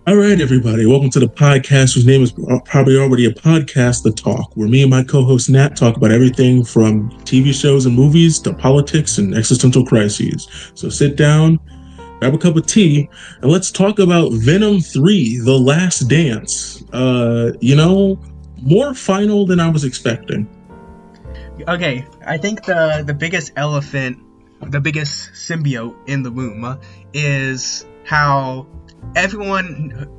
All right, everybody, welcome to the podcast whose name is probably already a podcast, The Talk, where me and my co-host Nat talk about everything from TV shows and movies to politics and existential crises. So sit down, grab a cup of tea, and let's talk about Venom 3, The Last Dance. More final than I was expecting. Okay, I think the biggest elephant, the biggest symbiote in the room is how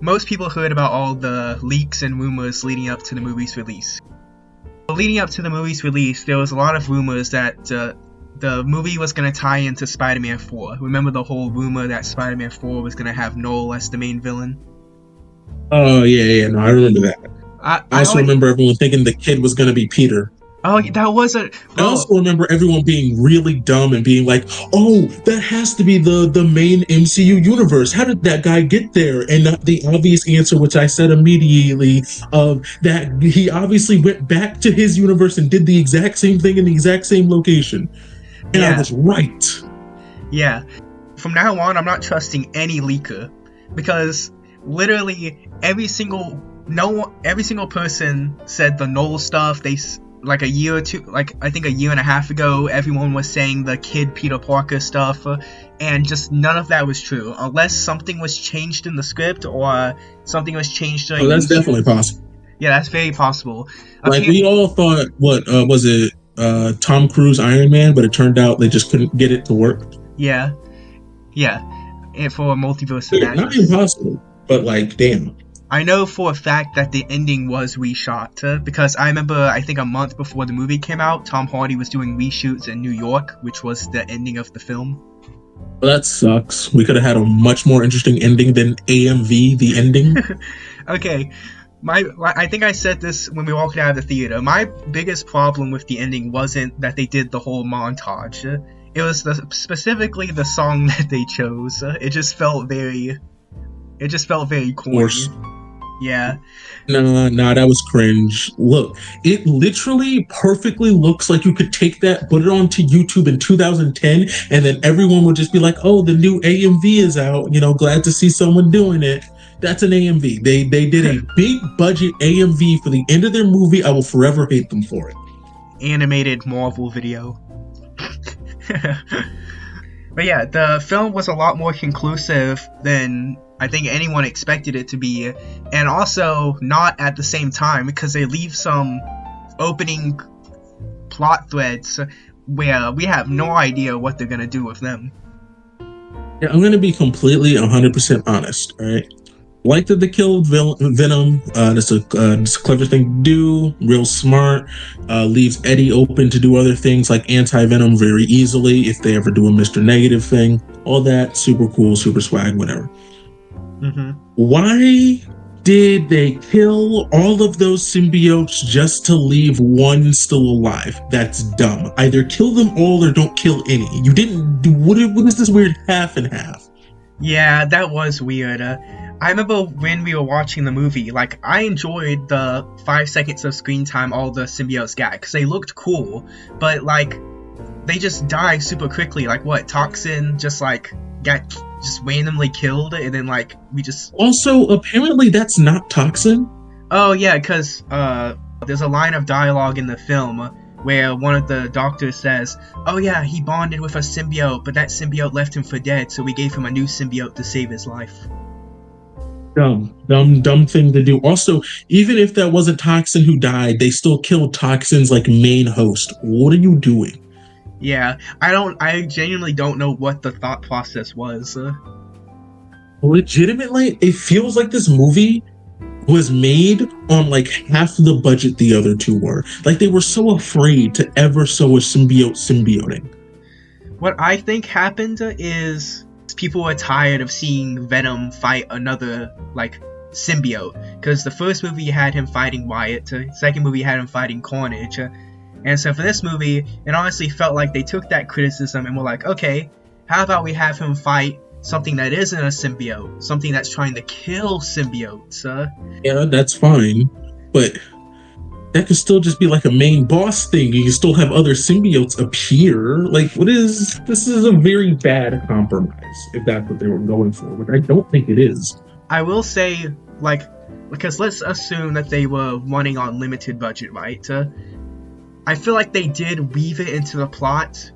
most people heard about all the leaks and rumors leading up to the movie's release. Leading up to the movie's release, there was a lot of rumors that the movie was going to tie into Spider-Man 4. Remember the whole rumor that Spider-Man 4 was going to have Noel as the main villain? Oh, yeah, no, I remember that. I also remember everyone thinking the kid was going to be Peter. Oh, that was a... I also remember everyone being really dumb and being like, oh, that has to be the main MCU universe. How did that guy get there? And the obvious answer, which I said immediately, that he obviously went back to his universe and did the exact same thing in the exact same location. And I was right. Yeah. From now on, I'm not trusting any leaker. Because literally every single person said the Noel stuff. Like a year or two, I think a year and a half ago, everyone was saying the kid Peter Parker stuff, and just none of that was true, unless something was changed in the script or something was changed during. Oh, that's definitely possible. Yeah, that's very possible. We all thought, was it Tom Cruise Iron Man, but it turned out they just couldn't get it to work. Yeah, and for a multiverse of madness. Not impossible, but damn. I know for a fact that the ending was reshot, because I remember, I think a month before the movie came out, Tom Hardy was doing reshoots in New York, which was the ending of the film. Well, that sucks. We could have had a much more interesting ending than AMV, the ending. Okay. I think I said this when we walked out of the theater. My biggest problem with the ending wasn't that they did the whole montage. It was specifically the song that they chose. It just felt very corny. Yeah. Nah, that was cringe. Look, it literally perfectly looks like you could take that, put it onto YouTube in 2010, and then everyone would just be like, oh, the new AMV is out. Glad to see someone doing it. That's an AMV. They did a big budget AMV for the end of their movie. I will forever hate them for it. Animated Marvel video. But yeah, the film was a lot more conclusive than I think anyone expected it to be, and also not at the same time, because they leave some opening plot threads where we have no idea what they're going to do with them. Yeah, I'm going to be completely 100% honest, alright? Like that they killed Venom. That's a clever thing to do, real smart. Leaves Eddie open to do other things like anti-Venom very easily if they ever do a Mr. Negative thing. All that, super cool, super swag, whatever. Mm-hmm. Why did they kill all of those symbiotes just to leave one still alive? That's dumb. Either kill them all or don't kill any. You didn't do what is this weird half and half? Yeah, that was weird. I remember when we were watching the movie, I enjoyed the 5 seconds of screen time all the symbiotes got, because they looked cool, but they just die super quickly. Toxin just got just randomly killed, and then we just... Also, apparently that's not Toxin. Oh yeah, because there's a line of dialogue in the film where one of the doctors says, oh yeah, he bonded with a symbiote, but that symbiote left him for dead, so we gave him a new symbiote to save his life. Dumb thing to do. Also, even if that wasn't Toxin who died, they still killed Toxin's main host. What are you doing? Yeah, I genuinely don't know what the thought process was. Legitimately, it feels like this movie was made on half the budget the other two were. They were so afraid to ever show a symbioting. What I think happened is people were tired of seeing Venom fight another symbiote, because the first movie had him fighting Wyatt, second movie had him fighting Carnage, and so for this movie it honestly felt like they took that criticism and were like, okay, how about we have him fight something that isn't a symbiote, something that's trying to kill symbiotes. Yeah, that's fine, but that could still just be a main boss thing. You can still have other symbiotes appear. This is a very bad compromise, if that's what they were going for, which I don't think it is. I will say, like, because let's assume that they were running on limited budget, right? I feel like they did weave it into the plot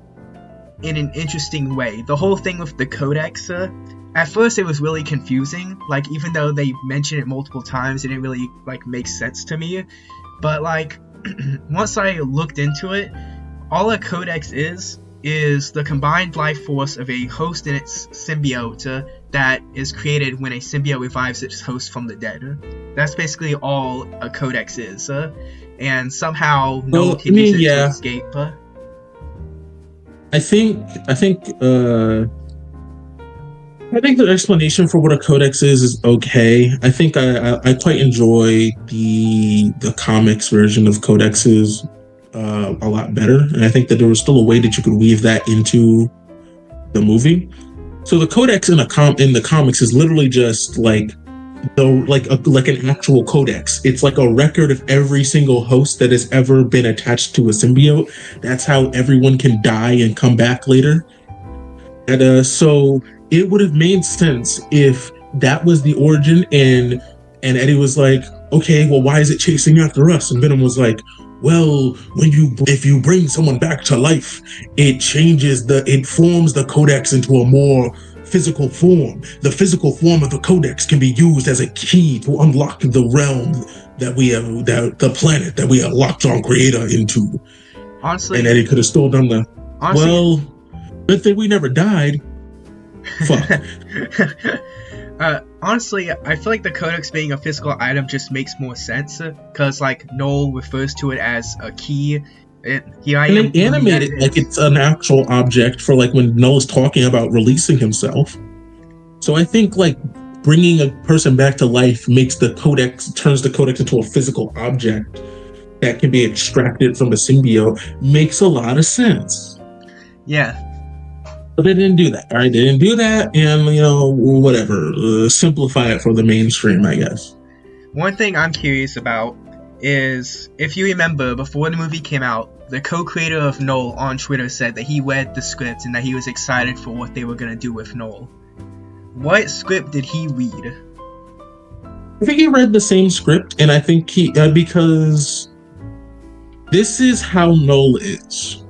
in an interesting way. The whole thing with the codex, at first it was really confusing. Like, even though they mentioned it multiple times, it didn't really, like, make sense to me. But, like, once I looked into it, all a codex is the combined life force of a host and its symbiote that is created when a symbiote revives its host from the dead. That's basically all a codex is. And somehow no one can use it to escape. I think the explanation for what a codex is okay. I think I quite enjoy the comics version of codexes a lot better, and I think that there was still a way that you could weave that into the movie. So the codex in the comics is literally just like an actual codex. It's like a record of every single host that has ever been attached to a symbiote. That's how everyone can die and come back later. And so it would have made sense if that was the origin, and Eddie was like, okay, well, why is it chasing after us? And Venom was like, well, if you bring someone back to life, it forms the codex into a more physical form. The physical form of the codex can be used as a key to unlock the realm the planet that we have locked our creator into. Honestly, and Eddie could have still done the good thing we never died. Fuck. Honestly, I feel like the codex being a physical item just makes more sense, because like Noel refers to it as a key. And they animate it like it's an actual object for like when Noel's talking about releasing himself. So I think like bringing a person back to life turns the codex into a physical object that can be extracted from the symbiote. Makes a lot of sense. Yeah. But they didn't do that, all right? They didn't do that, and, whatever. Simplify it for the mainstream, I guess. One thing I'm curious about is, if you remember, before the movie came out, the co-creator of Noel on Twitter said that he read the script and that he was excited for what they were going to do with Noel. What script did he read? I think he read the same script, and I think because this is how Noel is.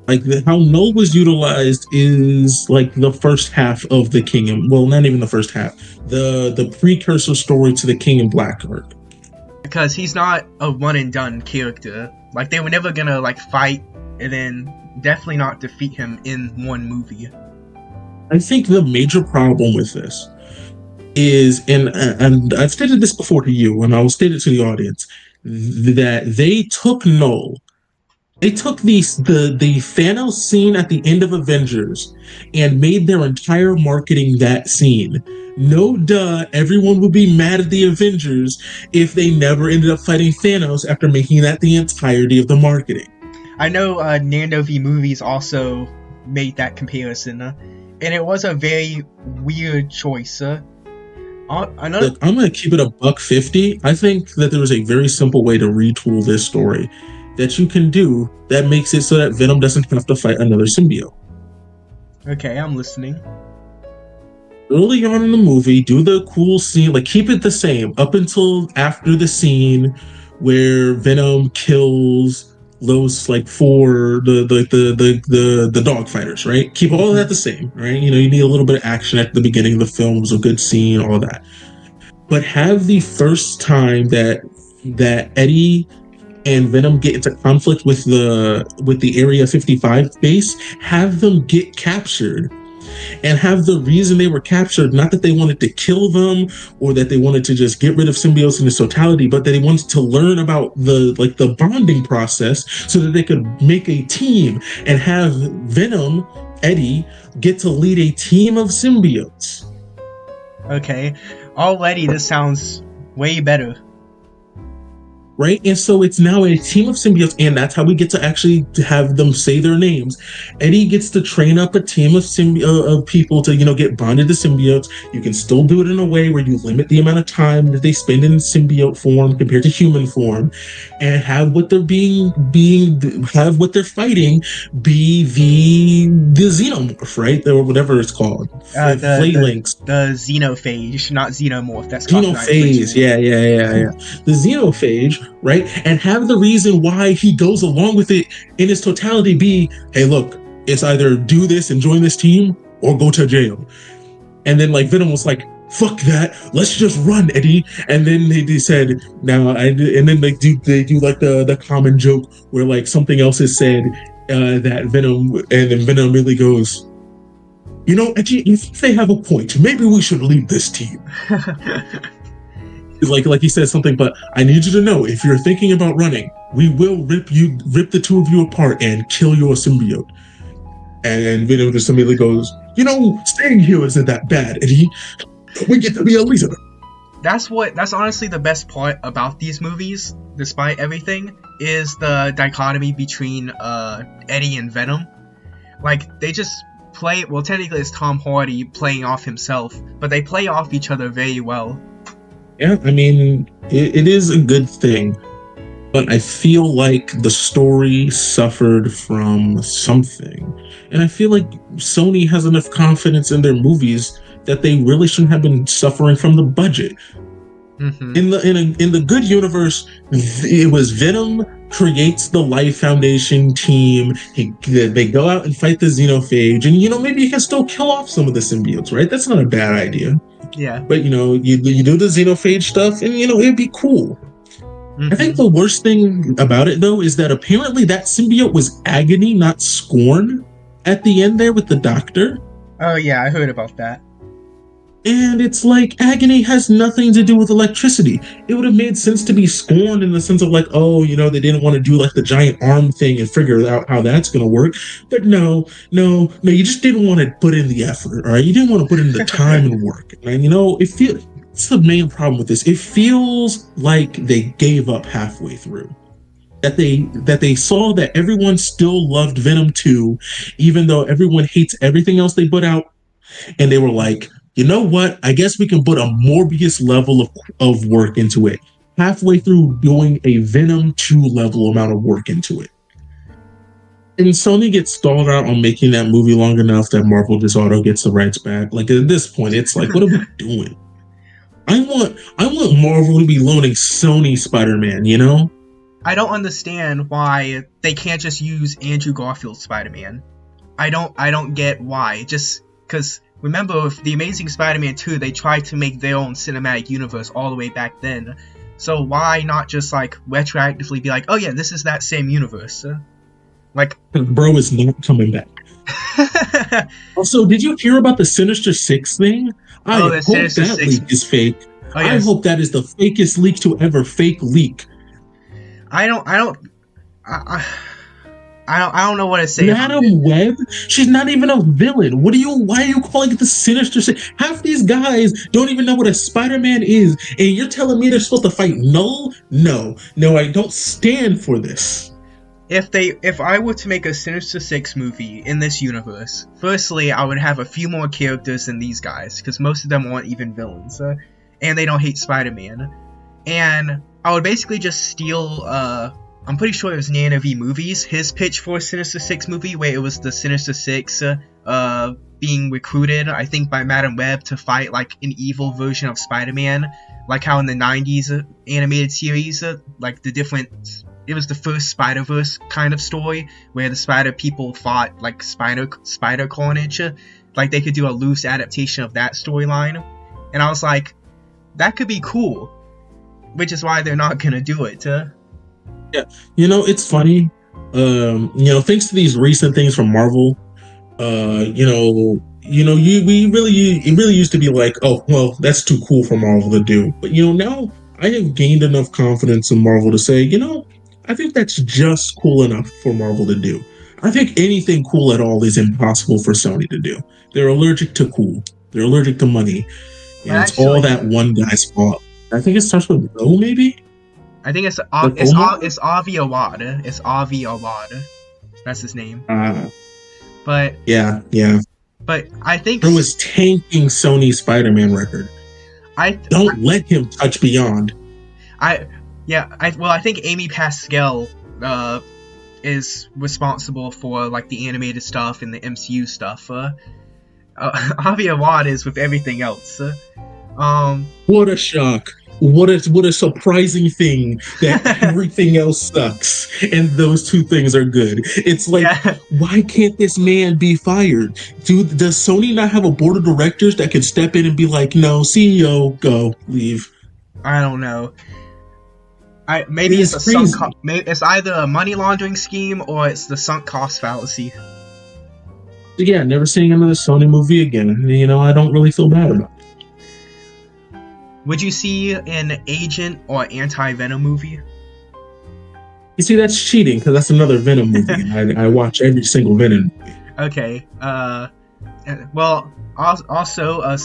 Like, how Noel was utilized is like the first half of the King and, well, not even the first half, the precursor story to the King in Black arc. Because he's not a one and done character. Like, they were never gonna like fight and then definitely not defeat him in one movie. I think the major problem with this is, and I've stated this before to you, and I'll state it to the audience, that they took Noel. They took the Thanos scene at the end of Avengers and made their entire marketing that scene. No duh, everyone would be mad at the Avengers if they never ended up fighting Thanos after making that the entirety of the marketing. I know Nando V Movies also made that comparison, and it was a very weird choice. Look, I'm going to keep it $150. I think that there is a very simple way to retool this story that you can do that makes it so that Venom doesn't have to fight another symbiote. Okay, I'm listening. Early on in the movie, do the cool scene, like keep it the same up until after the scene where Venom kills those like four the dog fighters, right? Keep all of that the same, right? You need a little bit of action at the beginning of the film. It was a good scene, all that. But have the first time that Eddie and Venom get into conflict with the Area 55 base, have them get captured, and have the reason they were captured, not that they wanted to kill them or that they wanted to just get rid of symbiotes in its totality, but that they wanted to learn about the bonding process so that they could make a team and have Venom, Eddie, get to lead a team of symbiotes. Okay, already this sounds way better. right? And so it's now a team of symbiotes, and that's how we get to actually have them say their names. Eddie gets to train up a team of of people to, get bonded to symbiotes. You can still do it in a way where you limit the amount of time that they spend in symbiote form compared to human form, and have what they're have what they're fighting be the xenomorph, right? Or whatever it's called, flaylinks. The xenophage, not xenomorph. That's Xenophage, yeah. The xenophage, right? And have the reason why he goes along with it in its totality be, hey, look, it's either do this and join this team or go to jail. And then like Venom was like, fuck that, let's just run, Eddie. And then they said, and then they do like the common joke where like something else is said that Venom, and then Venom really goes, Eddie, if they have a point, maybe we should leave this team. like he says something, but I need you to know, if you're thinking about running, we will rip the two of you apart and kill your symbiote. And Venom just immediately goes, staying here isn't that bad, Eddie. We get to be a leader. That's honestly the best part about these movies, despite everything, is the dichotomy between Eddie and Venom. Like, they just play, well, technically it's Tom Hardy playing off himself, but they play off each other very well. Yeah, I mean, it is a good thing, but I feel like the story suffered from something. And I feel like Sony has enough confidence in their movies that they really shouldn't have been suffering from the budget. Mm-hmm. In the good universe, it was Venom creates the Life Foundation team. They go out and fight the xenophage, and maybe you can still kill off some of the symbiotes, right? That's not a bad idea. Yeah. But you do the xenophage stuff, and it'd be cool. Mm-hmm. I think the worst thing about it though is that apparently that symbiote was Agony, not Scorn, at the end there with the doctor. Oh yeah, I heard about that. And it's like, Agony has nothing to do with electricity. It would have made sense to be Scorn in the sense of like, they didn't want to do like the giant arm thing and figure out how that's going to work. But no, you just didn't want to put in the effort, all right? You didn't want to put in the time and work. And it's the main problem with this. It feels like they gave up halfway through. That they saw that everyone still loved Venom 2, even though everyone hates everything else they put out. And they were like, you know what? I guess we can put a Morbius level of work into it. Halfway through doing a Venom 2 level amount of work into it. And Sony gets stalled out on making that movie long enough that Marvel just auto gets the rights back. Like at this point, it's like, what are we doing? I want Marvel to be loaning Sony Spider-Man, I don't understand why they can't just use Andrew Garfield's Spider-Man. I don't get why. Just because, remember, with The Amazing Spider-Man 2, they tried to make their own cinematic universe all the way back then. So why not just, like, retroactively be like, oh yeah, this is that same universe? Like, bro is not coming back. Also, did you hear about the Sinister Six thing? I hope that leak is fake. Oh, yes. I hope that is the fakest leak to ever fake leak. I don't know what to say. Madam Web? She's not even a villain. Why are you calling it the Sinister Six? Half these guys don't even know what a Spider-Man is, and you're telling me they're supposed to fight Null? No, I don't stand for this. If I were to make a Sinister Six movie in this universe, firstly, I would have a few more characters than these guys, because most of them aren't even villains, and they don't hate Spider-Man. And I would basically just steal, I'm pretty sure it was Nana V Movies, his pitch for a Sinister Six movie, where it was the Sinister Six being recruited, I think, by Madam Web to fight, like, an evil version of Spider-Man, like how in the 90s animated series, it was the first Spider-Verse kind of story, where the Spider people fought, like, Spider Carnage, like, they could do a loose adaptation of that storyline, and I was like, that could be cool. Which is why they're not gonna do it. Yeah, it's funny. Thanks to these recent things from Marvel, it really used to be like, oh well, that's too cool for Marvel to do. But now I have gained enough confidence in Marvel to say, I think that's just cool enough for Marvel to do. I think anything cool at all is impossible for Sony to do. They're allergic to cool. They're allergic to money, and it's all that one guy's fault. I think it starts with O, maybe? I think it's Omar? it's Avi Awad. It's Avi Awad. That's his name. Uh, But yeah. I think Bro is tanking Sony's Spider-Man record. I Don't let him touch Beyond. I think Amy Pascal is responsible for like the animated stuff and the MCU stuff. Avi Awad is with everything else. What a shock. What a surprising thing that everything else sucks and those two things are good. It's like, yeah. why can't this man be fired? Does Sony not have a board of directors that can step in and be like, no, CEO, go, leave? I don't know. Maybe it's a crazy. it's either a money laundering scheme or it's the sunk cost fallacy. Yeah, never seeing another Sony movie again. You know, I don't really feel bad about it. Would you see an Agent or anti-Venom movie? You see, that's cheating because that's another Venom movie. And I watch every single Venom movie. Okay. Well, also a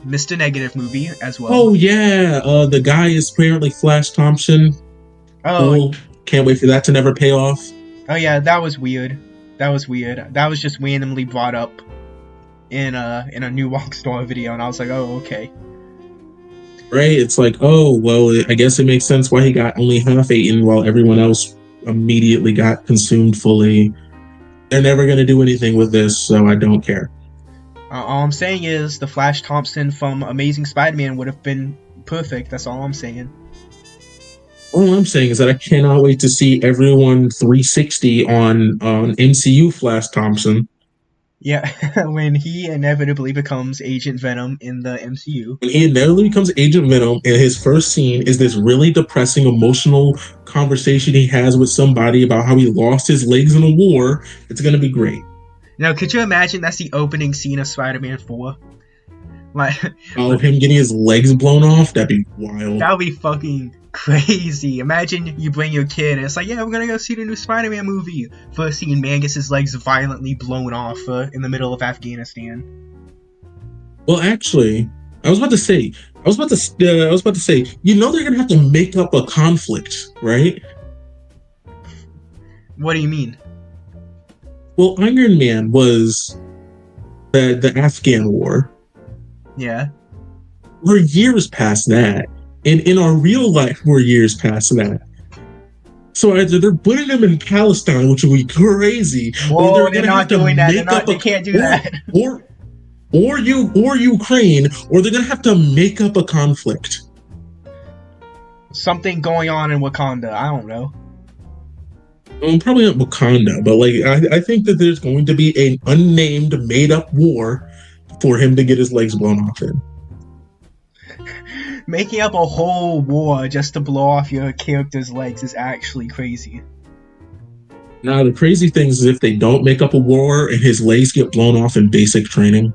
Mr. Negative movie as well. Oh yeah, the guy is apparently Flash Thompson. Oh, cool. Can't wait for that to never pay off. Oh yeah, that was weird. That was just randomly brought up in a new Rockstar video, and I was like, oh okay. Right? It's like, oh well, I guess it makes sense why he got only half eaten while everyone else immediately got consumed fully. They're never gonna do anything with this, so I don't care. All I'm saying is the Flash Thompson from Amazing Spider-Man would have been perfect. That's all I'm saying. All I'm saying is that I cannot wait to see everyone 360 on MCU Flash Thompson. Yeah, when he inevitably becomes Agent Venom in the MCU. When he inevitably becomes Agent Venom, and his first scene is this really depressing, emotional conversation he has with somebody about how he lost his legs in a war. It's gonna be great. Now, could you imagine that's the opening scene of Spider-Man 4? Like, him getting his legs blown off, that'd be wild. That would be fucking crazy. Imagine you bring your kid and it's like, yeah, we're gonna go see the new Spider-Man movie. First scene, man gets his legs violently blown off in the middle of Afghanistan. Well, actually, I was about to say, you know, they're gonna have to make up a conflict, right? What do you mean? Well, Iron Man was the Afghan war. Yeah. We're years past that. And in our real life, we're years past that. So either they're putting them in Palestine, which would be crazy, or they're not doing that. They can't do that. Or Ukraine, or they're gonna have to make up a conflict. Something going on in Wakanda. I don't know. Probably not Wakanda, but like I think that there's going to be an unnamed, made-up war for him to get his legs blown off in. Making up a whole war just to blow off your character's legs is actually crazy. Now, the crazy thing is if they don't make up a war and his legs get blown off in basic training.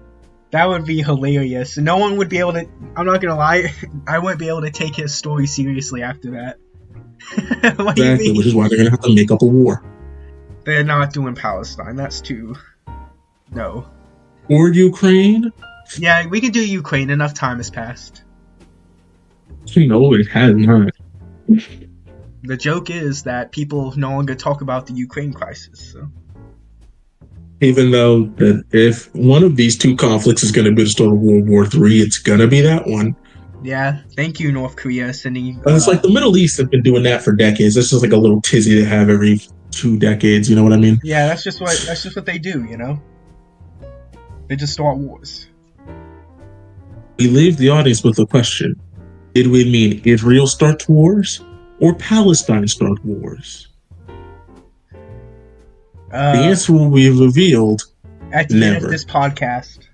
That would be hilarious. No one would be able to... I'm not gonna lie, I wouldn't be able to take his story seriously after that. Exactly, which is why they're gonna have to make up a war. They're not doing Palestine, that's too... No. Or Ukraine? Yeah, we can do Ukraine, enough time has passed. No, it has not. The joke is that people no longer talk about the Ukraine crisis. So. Even though that if one of these two conflicts is going to be the start of World War III, it's going to be that one. Yeah, thank you, North Korea, sending. It's like the Middle East have been doing that for decades. It's just like a little tizzy they have every 2 decades. You know what I mean? Yeah, that's just what they do. You know, they just start wars. We leave the audience with a question. Did we mean Israel starts wars or Palestine starts wars? The answer will be revealed at the end of this podcast.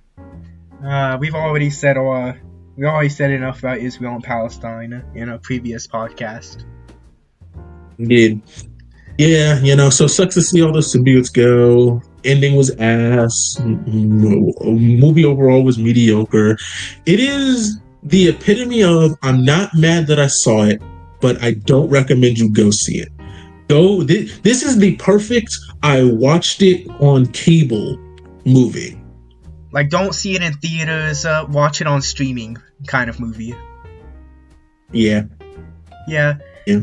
We've already said enough about Israel and Palestine in a previous podcast. Indeed. Yeah, you know, so sucks to see all the symbiotes go. Ending was ass. Movie overall was mediocre. It is the epitome of I'm not mad that I saw it, but I don't recommend you go see it. This is the perfect I watched it on cable movie. Like, don't see it in theaters, watch it on streaming kind of movie. Yeah. Yeah. Yeah.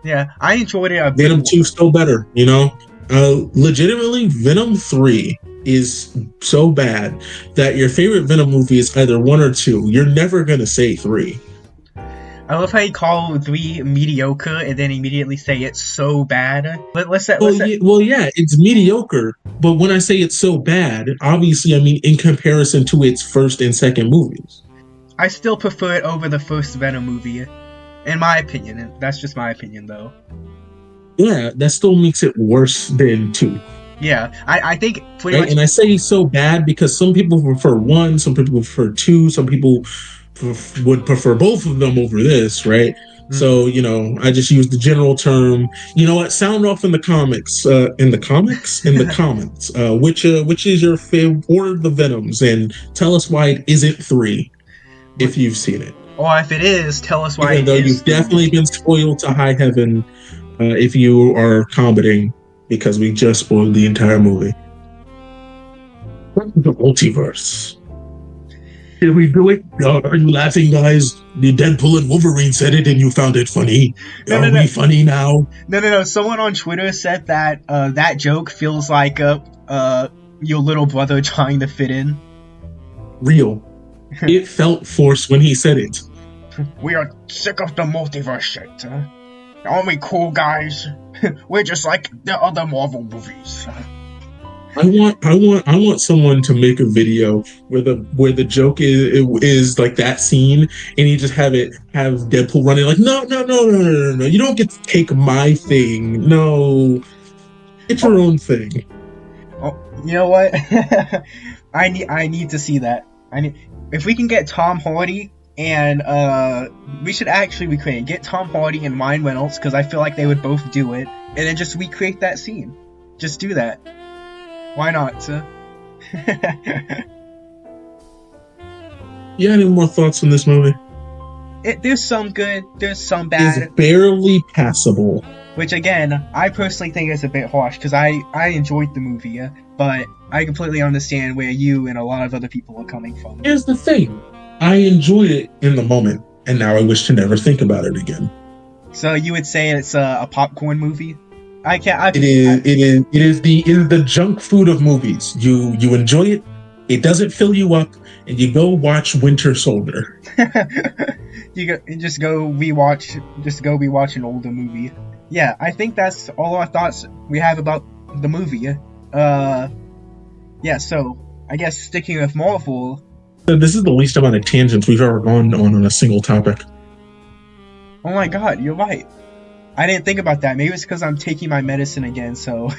Yeah, I enjoyed it a bit. Venom 2 still better, you know? Legitimately, Venom 3 is so bad that your favorite Venom movie is either 1 or 2. You're never going to say 3. I love how you call 3 mediocre and then immediately say it's so bad. Let's Yeah, it's mediocre, but when I say it's so bad, obviously I mean in comparison to its first and second movies. I still prefer it over the first Venom movie, in my opinion. That's just my opinion, though. Yeah, that still makes it worse than 2. Yeah, I think pretty Right? much. And I say so bad because some people prefer 1, some people prefer 2, some people would prefer both of them over this, right? So, you know, I just use the general term. You know what? Sound off in the comics. In the comments. Which is your favorite? Order the Venoms and tell us why it isn't 3 if you've seen it. Or if it is, tell us why. Even though you've definitely been spoiled to high heaven if you are commenting because we just spoiled the entire movie. The multiverse. Did we do it? Are you laughing, guys? The Deadpool and Wolverine said it and you found it funny. Are we funny now? No. Someone on Twitter said that that joke feels like your little brother trying to fit in. Real. It felt forced when he said it. We are sick of the multiverse shit. Aren't we cool, guys? We're just like the other Marvel movies. I want someone to make a video where the joke is like that scene, and you just have Deadpool running like no, you don't get to take my thing. No, it's your own thing. Oh, you know what? I need to see that. If we can get Tom Hardy and we should actually recreate get Tom Hardy and Ryan Reynolds because I feel like they would both do it, and then just recreate that scene. Just do that. Why not, sir? You got any more thoughts on this movie? There's some good, there's some bad. It's barely passable. Which again, I personally think is a bit harsh because I enjoyed the movie, but I completely understand where you and a lot of other people are coming from. Here's the thing. I enjoyed it in the moment, and now I wish to never think about it again. So you would say it's a popcorn movie? It is the junk food of movies. You enjoy it, it doesn't fill you up, and you go watch Winter Soldier. you just go rewatch an older movie. Yeah, I think that's all our thoughts we have about the movie. Yeah, so I guess sticking with Marvel. This is the least amount of tangents we've ever gone on a single topic. Oh my god, you're right. I didn't think about that. Maybe it's because I'm taking my medicine again, so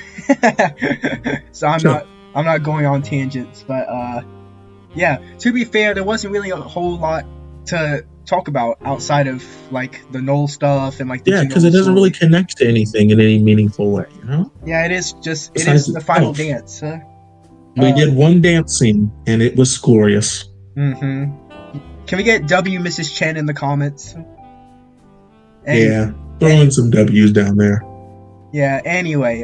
I'm not going on tangents. But yeah, to be fair, there wasn't really a whole lot to talk about outside of like the Knoll stuff and like the because it doesn't really connect to anything in any meaningful way, you know? Yeah, it is the final dance. We did one dance scene and it was glorious. Can we get W Mrs. Chen in the comments? Yeah. Throwing some W's down there. Yeah, anyway,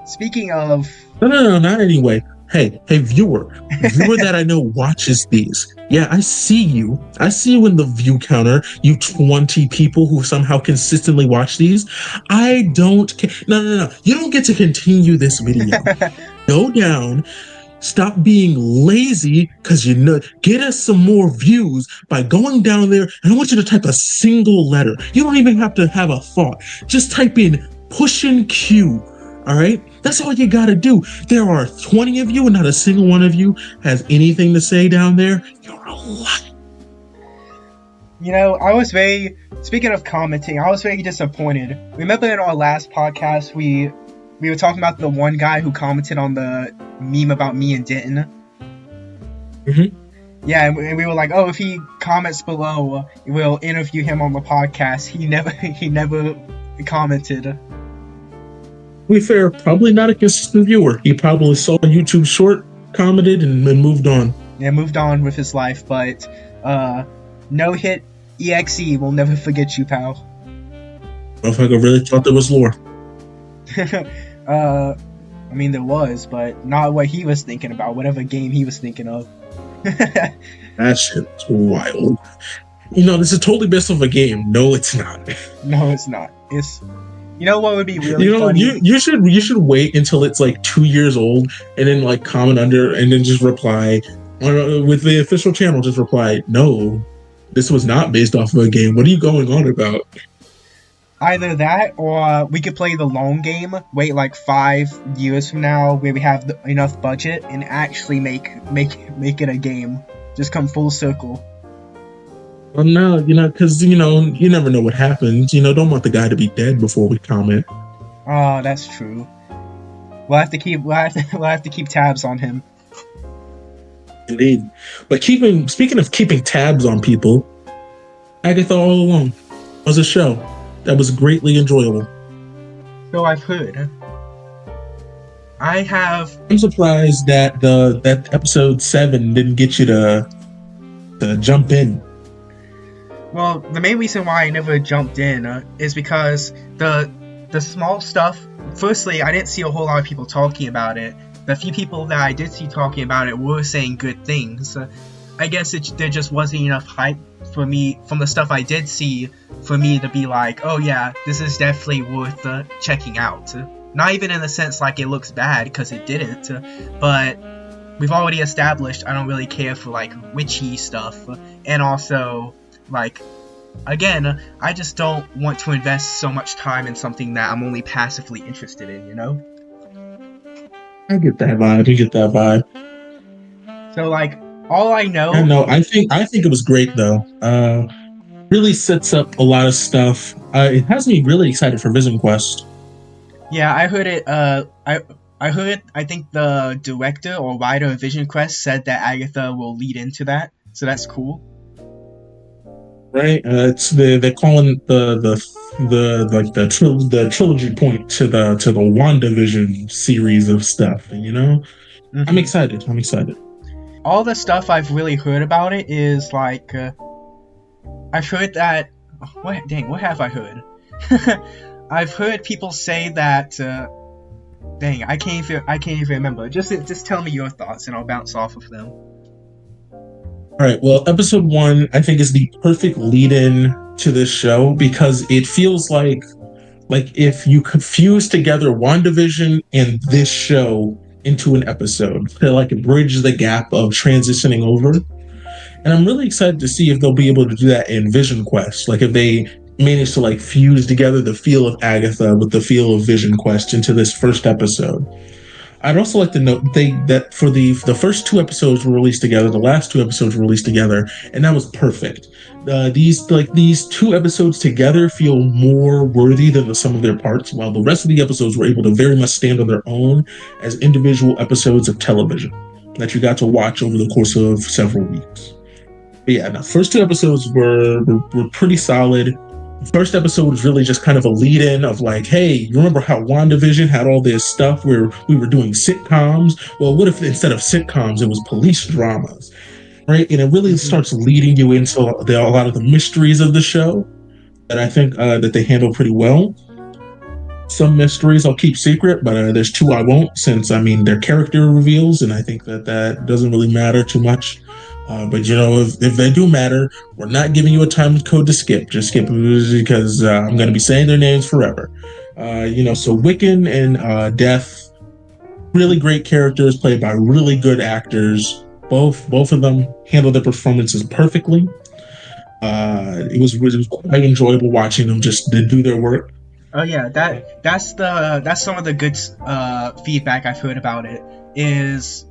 speaking of... No, not anyway. Hey, viewer that I know watches these. Yeah, I see you. I see you in the view counter, you 20 people who somehow consistently watch these. I don't care. No. You don't get to continue this video. Go down. Stop being lazy, because you know, get us some more views by going down there, and I want you to type a single letter. You don't even have to have a thought. Just type in pushing Q, all right? That's all you gotta do. There are 20 of you, and not a single one of you has anything to say down there. You're a liar. You know, speaking of commenting, I was very disappointed. Remember in our last podcast, we were talking about the one guy who commented on the meme about me and Denton. Yeah, and we were like, oh, if he comments below, we'll interview him on the podcast. He never commented. To be fair, probably not a consistent viewer. He probably saw a YouTube short, commented, and moved on. Yeah, moved on with his life, but No Hit EXE will never forget you, pal. Motherfucker really thought there was lore. I mean, there was, but not what he was thinking about, whatever game he was thinking of. That shit was wild. This is totally based off a game. No, it's not. No, it's not. It's you know what would be really funny? You should wait until it's like 2 years old and then like comment under and then just reply with the official channel. Just reply, no, this was not based off of a game. What are you going on about? Either that, or we could play the long game. Wait like 5 years from now, where we have enough budget and actually make it a game. Just come full circle. Well, no, because you never know what happens. Don't want the guy to be dead before we comment. Oh, that's true. We'll have to keep tabs on him. Indeed. But speaking of keeping tabs on people, Agatha All Alone was a show that was greatly enjoyable. So I've heard. I'm surprised that that episode 7 didn't get you to jump in. Well, the main reason why I never jumped in is because the small stuff. Firstly, I didn't see a whole lot of people talking about it. The few people that I did see talking about it were saying good things. I guess there just wasn't enough hype for me from the stuff I did see for me to be like, oh yeah, this is definitely worth checking out. Not even in the sense like it looks bad, because it didn't, but we've already established I don't really care for like witchy stuff, and also like, again, I just don't want to invest so much time in something that I'm only passively interested in, I get that vibe. So like, all I know. I think it was great though. Really sets up a lot of stuff. It has me really excited for Vision Quest. Yeah, I heard it. I heard. I think the director or writer of Vision Quest said that Agatha will lead into that, so that's cool. Right? They're calling the trilogy point to the WandaVision series of stuff. Mm-hmm. I'm excited. All the stuff I've really heard about it is like, I've heard that. What have I heard? I've heard people say that. I can't even remember. Just tell me your thoughts, and I'll bounce off of them. All right. Well, episode 1, I think, is the perfect lead-in to this show because it feels like if you could fuse together WandaVision and this show into an episode to like bridge the gap of transitioning over. And I'm really excited to see if they'll be able to do that in Vision Quest. Like if they manage to like fuse together the feel of Agatha with the feel of Vision Quest into this first episode. I'd also like to note that for the first 2 episodes were released together, the last 2 episodes were released together, and that was perfect. These 2 episodes together feel more worthy than the sum of their parts, while the rest of the episodes were able to very much stand on their own as individual episodes of television that you got to watch over the course of several weeks. But yeah, the first 2 episodes were pretty solid. First episode was really just kind of a lead-in of like, hey, you remember how WandaVision had all this stuff where we were doing sitcoms? Well, what if instead of sitcoms, it was police dramas, right? And it really starts leading you into a lot of the mysteries of the show that I think that they handle pretty well. Some mysteries I'll keep secret, but there's 2 I won't, since, they're character reveals, and I think that doesn't really matter too much. But if they do matter, we're not giving you a time code to skip. Just skip because I'm going to be saying their names forever. So Wiccan and Death, really great characters played by really good actors. Both of them handled their performances perfectly. It was quite enjoyable watching them just do their work. Oh yeah, that's some of the good feedback I've heard about it is.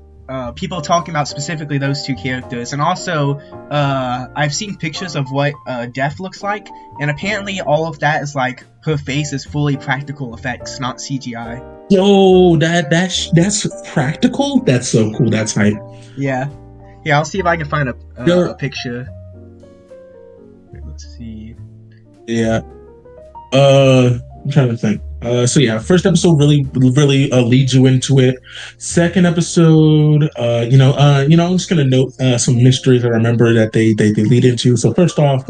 People talking about specifically those 2 characters, and also I've seen pictures of what Death looks like, and apparently all of that is like her face is fully practical effects, not CGI. Yo, that's practical. That's so cool. That's hype. Yeah. I'll see if I can find a picture. Let's see. Yeah. I'm trying to think. So yeah, first episode really leads you into it. Second episode, I'm just gonna note some mysteries I remember that they lead into. So first off,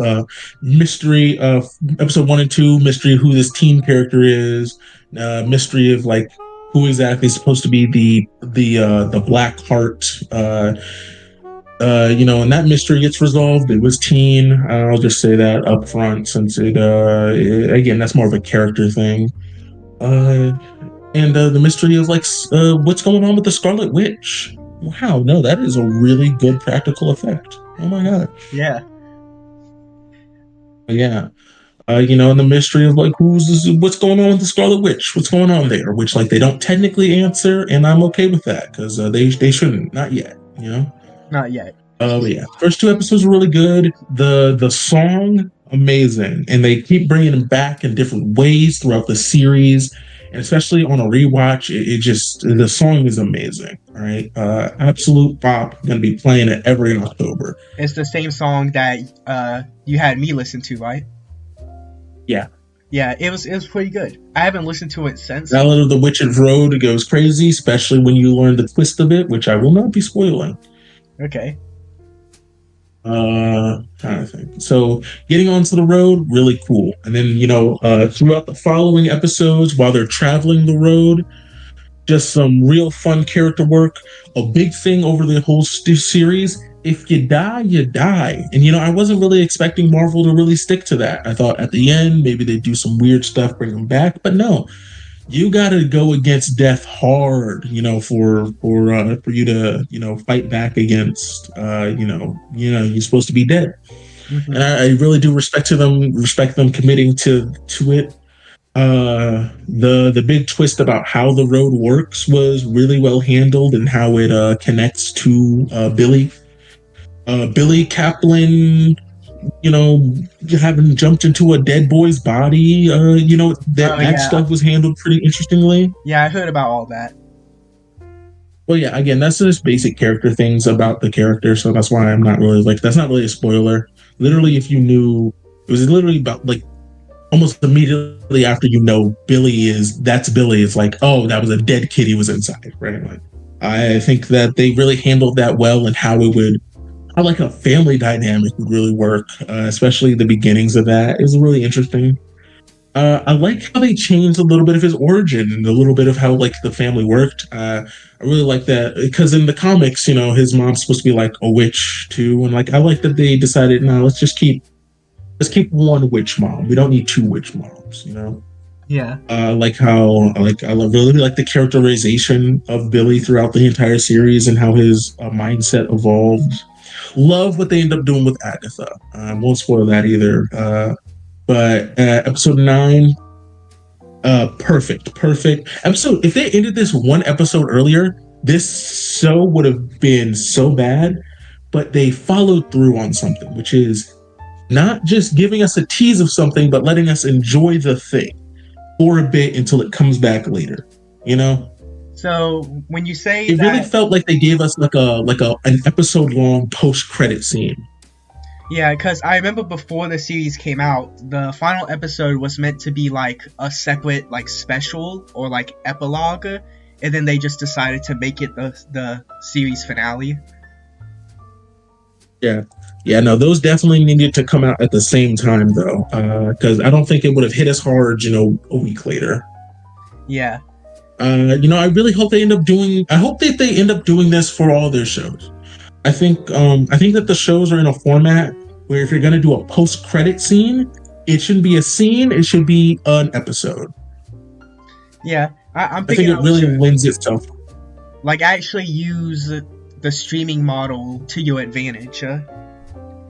mystery of episode 1 and 2, mystery of who this teen character is, mystery of like who exactly is supposed to be the Black Heart and that mystery gets resolved. It was teen. I'll just say that up front, since again, that's more of a character thing. Uh, and the mystery of like what's going on with the Scarlet Witch. Wow, no, that is a really good practical effect. Oh my god. Yeah. Yeah. And the mystery of like what's going on with the Scarlet Witch, what's going on there, which like they don't technically answer, and I'm okay with that because they shouldn't, not yet, Not yet. But yeah, first two episodes were really good. The song amazing, and they keep bringing them back in different ways throughout the series, and especially on a rewatch, it just the song is amazing. All right, absolute pop. Going to be playing it every October. It's the same song that you had me listen to, right? Yeah. Yeah, it was pretty good. I haven't listened to it since. Ballad of the Witch's Road goes crazy, especially when you learn the twist of it, which I will not be spoiling. Okay. Trying to think. So getting onto the road, really cool. And then, throughout the following episodes, while they're traveling the road, just some real fun character work. A big thing over the whole series. If you die, you die. And, I wasn't really expecting Marvel to really stick to that. I thought at the end, maybe they'd do some weird stuff, bring them back. But no, you got to go against death hard, for you to, fight back against, you're supposed to be dead. Mm-hmm. And I really do respect them committing to it. The big twist about how the road works was really well handled, and how it connects to Billy. Billy Kaplan, having jumped into a dead boy's body, that stuff was handled pretty interestingly. Yeah, I heard about all that. Well, yeah, again, that's just basic character things about the character, so that's why I'm not really that's not really a spoiler. Literally, if you knew, it was literally about almost immediately after that's Billy. It's like, oh, that was a dead kid he was inside, right? Like, I think that they really handled that well, and how a family dynamic would really work, especially the beginnings of that. It was really interesting. I like how they changed a little bit of his origin and a little bit of how the family worked. I really like that, because in the comics, his mom's supposed to be like a witch too, and I like that they decided, no, let's keep one witch mom. We don't need two witch moms, Yeah. I really like the characterization of Billy throughout the entire series, and how his mindset evolved. Love what they end up doing with Agatha. Won't spoil that either. But episode 9, perfect episode. If they ended this one episode earlier, this show would have been so bad. But they followed through on something, which is not just giving us a tease of something, but letting us enjoy the thing for a bit until it comes back later. So when you say it really felt like they gave us an episode long post credit scene. Yeah, because I remember before the series came out, the final episode was meant to be a separate special or epilogue, and then they just decided to make it the series finale. Yeah, no, those definitely needed to come out at the same time though, because I don't think it would have hit as hard, a week later. Yeah. I really hope they end up doing. I hope that they end up doing this for all their shows. I think that the shows are in a format where if you're gonna do a post-credit scene, it shouldn't be a scene. It should be an episode. Yeah, I think it really lends itself. Actually use the streaming model to your advantage.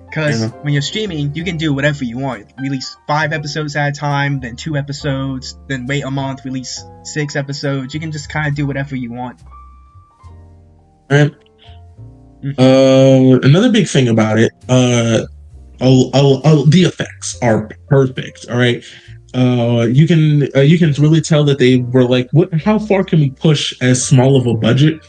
Because when you're streaming, you can do whatever you want. Release 5 episodes at a time, then 2 episodes, then wait a month, release 6 episodes. You can just kind of do whatever you want. Right. Another big thing about it, the effects are perfect. All right. You can really tell that they were how far can we push as small of a budget?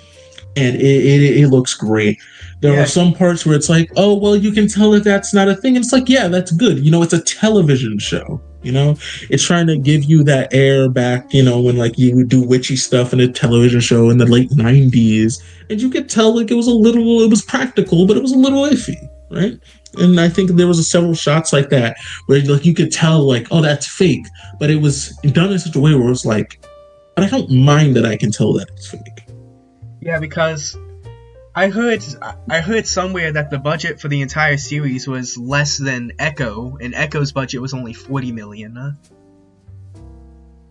And it looks great. There are some parts where it's oh, well, you can tell that that's not a thing. And it's yeah, that's good. It's a television show. It's trying to give you that air back, when you would do witchy stuff in a television show in the late 90s. And you could tell it was practical, but it was a little iffy, right? And I think there was several shots like that where you could tell oh, that's fake. But it was done in such a way where it was but I don't mind that I can tell that it's fake. Yeah, because I heard somewhere that the budget for the entire series was less than Echo, and Echo's budget was only 40 million.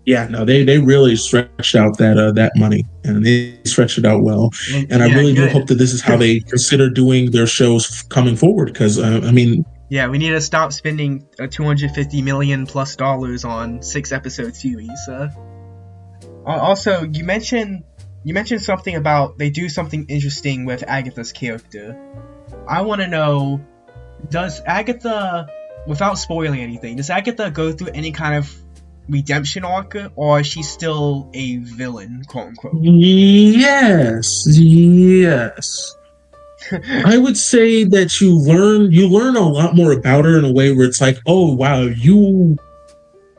Yeah, no, they really stretched out that money, and they stretched it out well. And I yeah, really do good. hope that this is how they consider doing their shows coming forward. Because I mean, Yeah, we need to stop spending $250 million plus on 6-episode series. Also, you mentioned something about they do something interesting with Agatha's character. I want to know, does Agatha, without spoiling anything, does Agatha go through any kind of redemption arc, or is she still a villain, quote unquote? Yes. I would say that you learn a lot more about her in a way where it's like, oh wow, you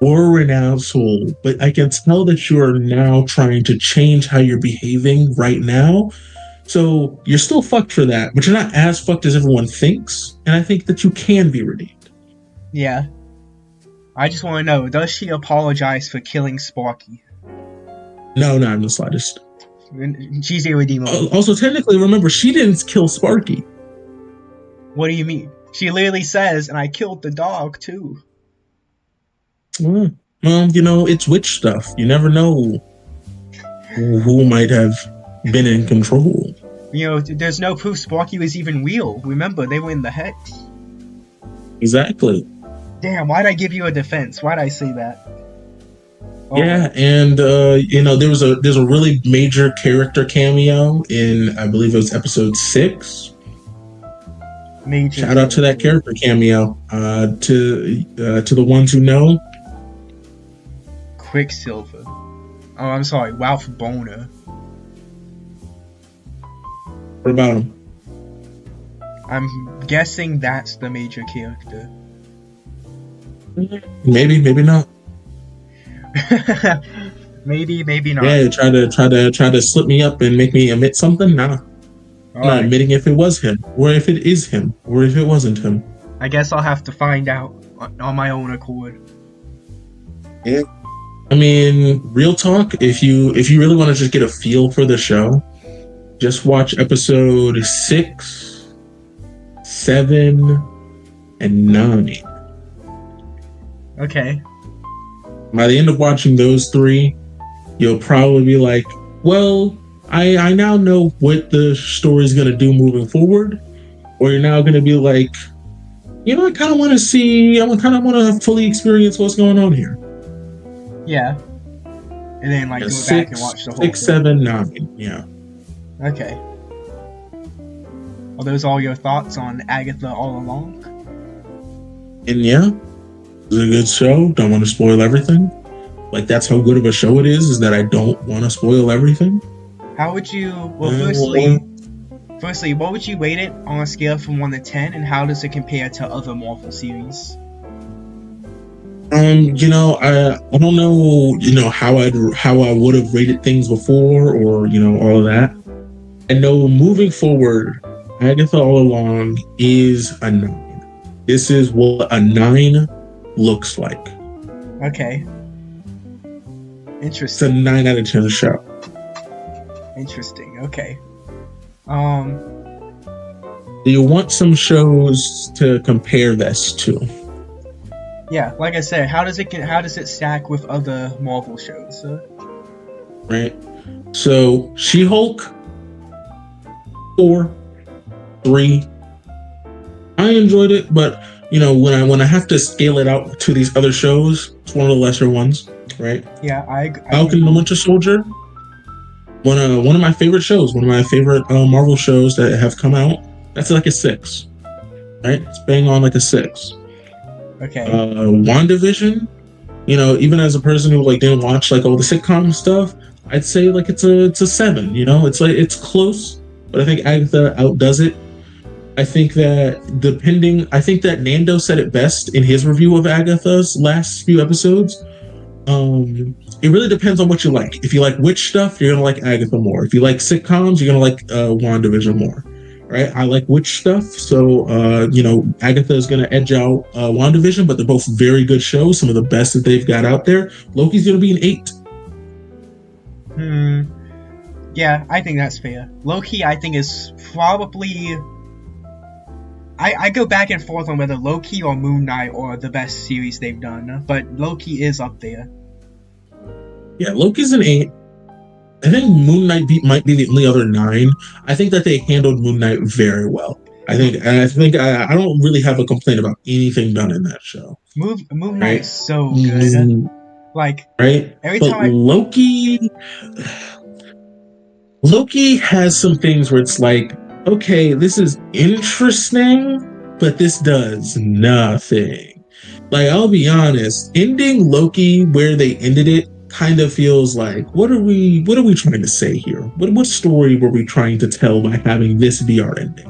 were an asshole, but I can tell that you are now trying to change how you're behaving right now. So you're still fucked for that, but you're not as fucked as everyone thinks. And I think that you can be redeemed. Yeah. I just want to know, does she apologize for killing Sparky? No, not in the slightest. She's irredeemable. Also, technically, remember, she didn't kill Sparky. What do you mean? She literally says, and I killed the dog, too. Well, it's witch stuff. You never know who might have been in control. There's no proof Sparky was even real. Remember, they were in the Hex. Exactly. Damn, why'd I give you a defense? Why'd I say that? Oh. Yeah, and there's a really major character cameo in, I believe it was episode 6. Major. Shout out to that character cameo. To the ones who know. Quicksilver. Oh, I'm sorry, Ralph Boner. What about him? I'm guessing that's the major character. Maybe not. maybe not. Yeah, try to slip me up and make me admit something. Nah, I'm not admitting if it was him, or if it is him, or if it wasn't him. I guess I'll have to find out on my own accord. Yeah, I mean, real talk. If you really want to just get a feel for the show, just watch episode 6, 7, and 9. Okay. By the end of watching those 3, you'll probably be like, well, I now know what the story's going to do moving forward. Or you're now going to be like, I kind of want to see, I kind of want to fully experience what's going on here. Yeah. And then, go back and watch the whole 6, 7, 9, yeah. Okay. Are those all your thoughts on Agatha all along? And yeah. It's a good show. Don't want to spoil everything. That's how good of a show it is that I don't want to spoil everything. How would you... Well, firstly, what would you rate it on a scale from 1 to 10, and how does it compare to other Marvel series? I don't know, how I would have rated things before, or, all of that. I know moving forward, Agatha all along is a 9. This is what a 9 looks like. Okay. Interesting. It's a 9 out of 10 show. Interesting. Okay. Do you want some shows to compare this to? Yeah, like I said, how does it stack with other Marvel shows? Right. So She-Hulk 4, 3. I enjoyed it, but when I have to scale it out to these other shows, it's one of the lesser ones, right? Yeah, Falcon and the Winter Soldier, one of my favorite shows, one of my favorite Marvel shows that have come out. That's like a 6, right? It's bang on like a 6. Okay. WandaVision, even as a person who didn't watch all the sitcom stuff, I'd say it's a 7. It's close, but I think Agatha outdoes it. I think that Nando said it best in his review of Agatha's last few episodes. It really depends on what you like. If you like witch stuff, you're gonna like Agatha more. If you like sitcoms, you're gonna like WandaVision more. Right? I like witch stuff, so Agatha is gonna edge out WandaVision, but they're both very good shows, some of the best that they've got out there. Loki's gonna be an 8. Yeah, I think that's fair. Loki, I think, is probably... I go back and forth on whether Loki or Moon Knight are the best series they've done, but Loki is up there. Yeah, Loki's an 8. I think Moon Knight might be the only other 9. I think that they handled Moon Knight very well. I don't really have a complaint about anything done in that show. Moon Knight Right? is so good. Like, Right? every But time Loki has some things where it's like, okay, this is interesting, but this does nothing. Like, I'll be honest, ending Loki where they ended it kind of feels like, what are we trying to say here? What story were we trying to tell by having this be our ending?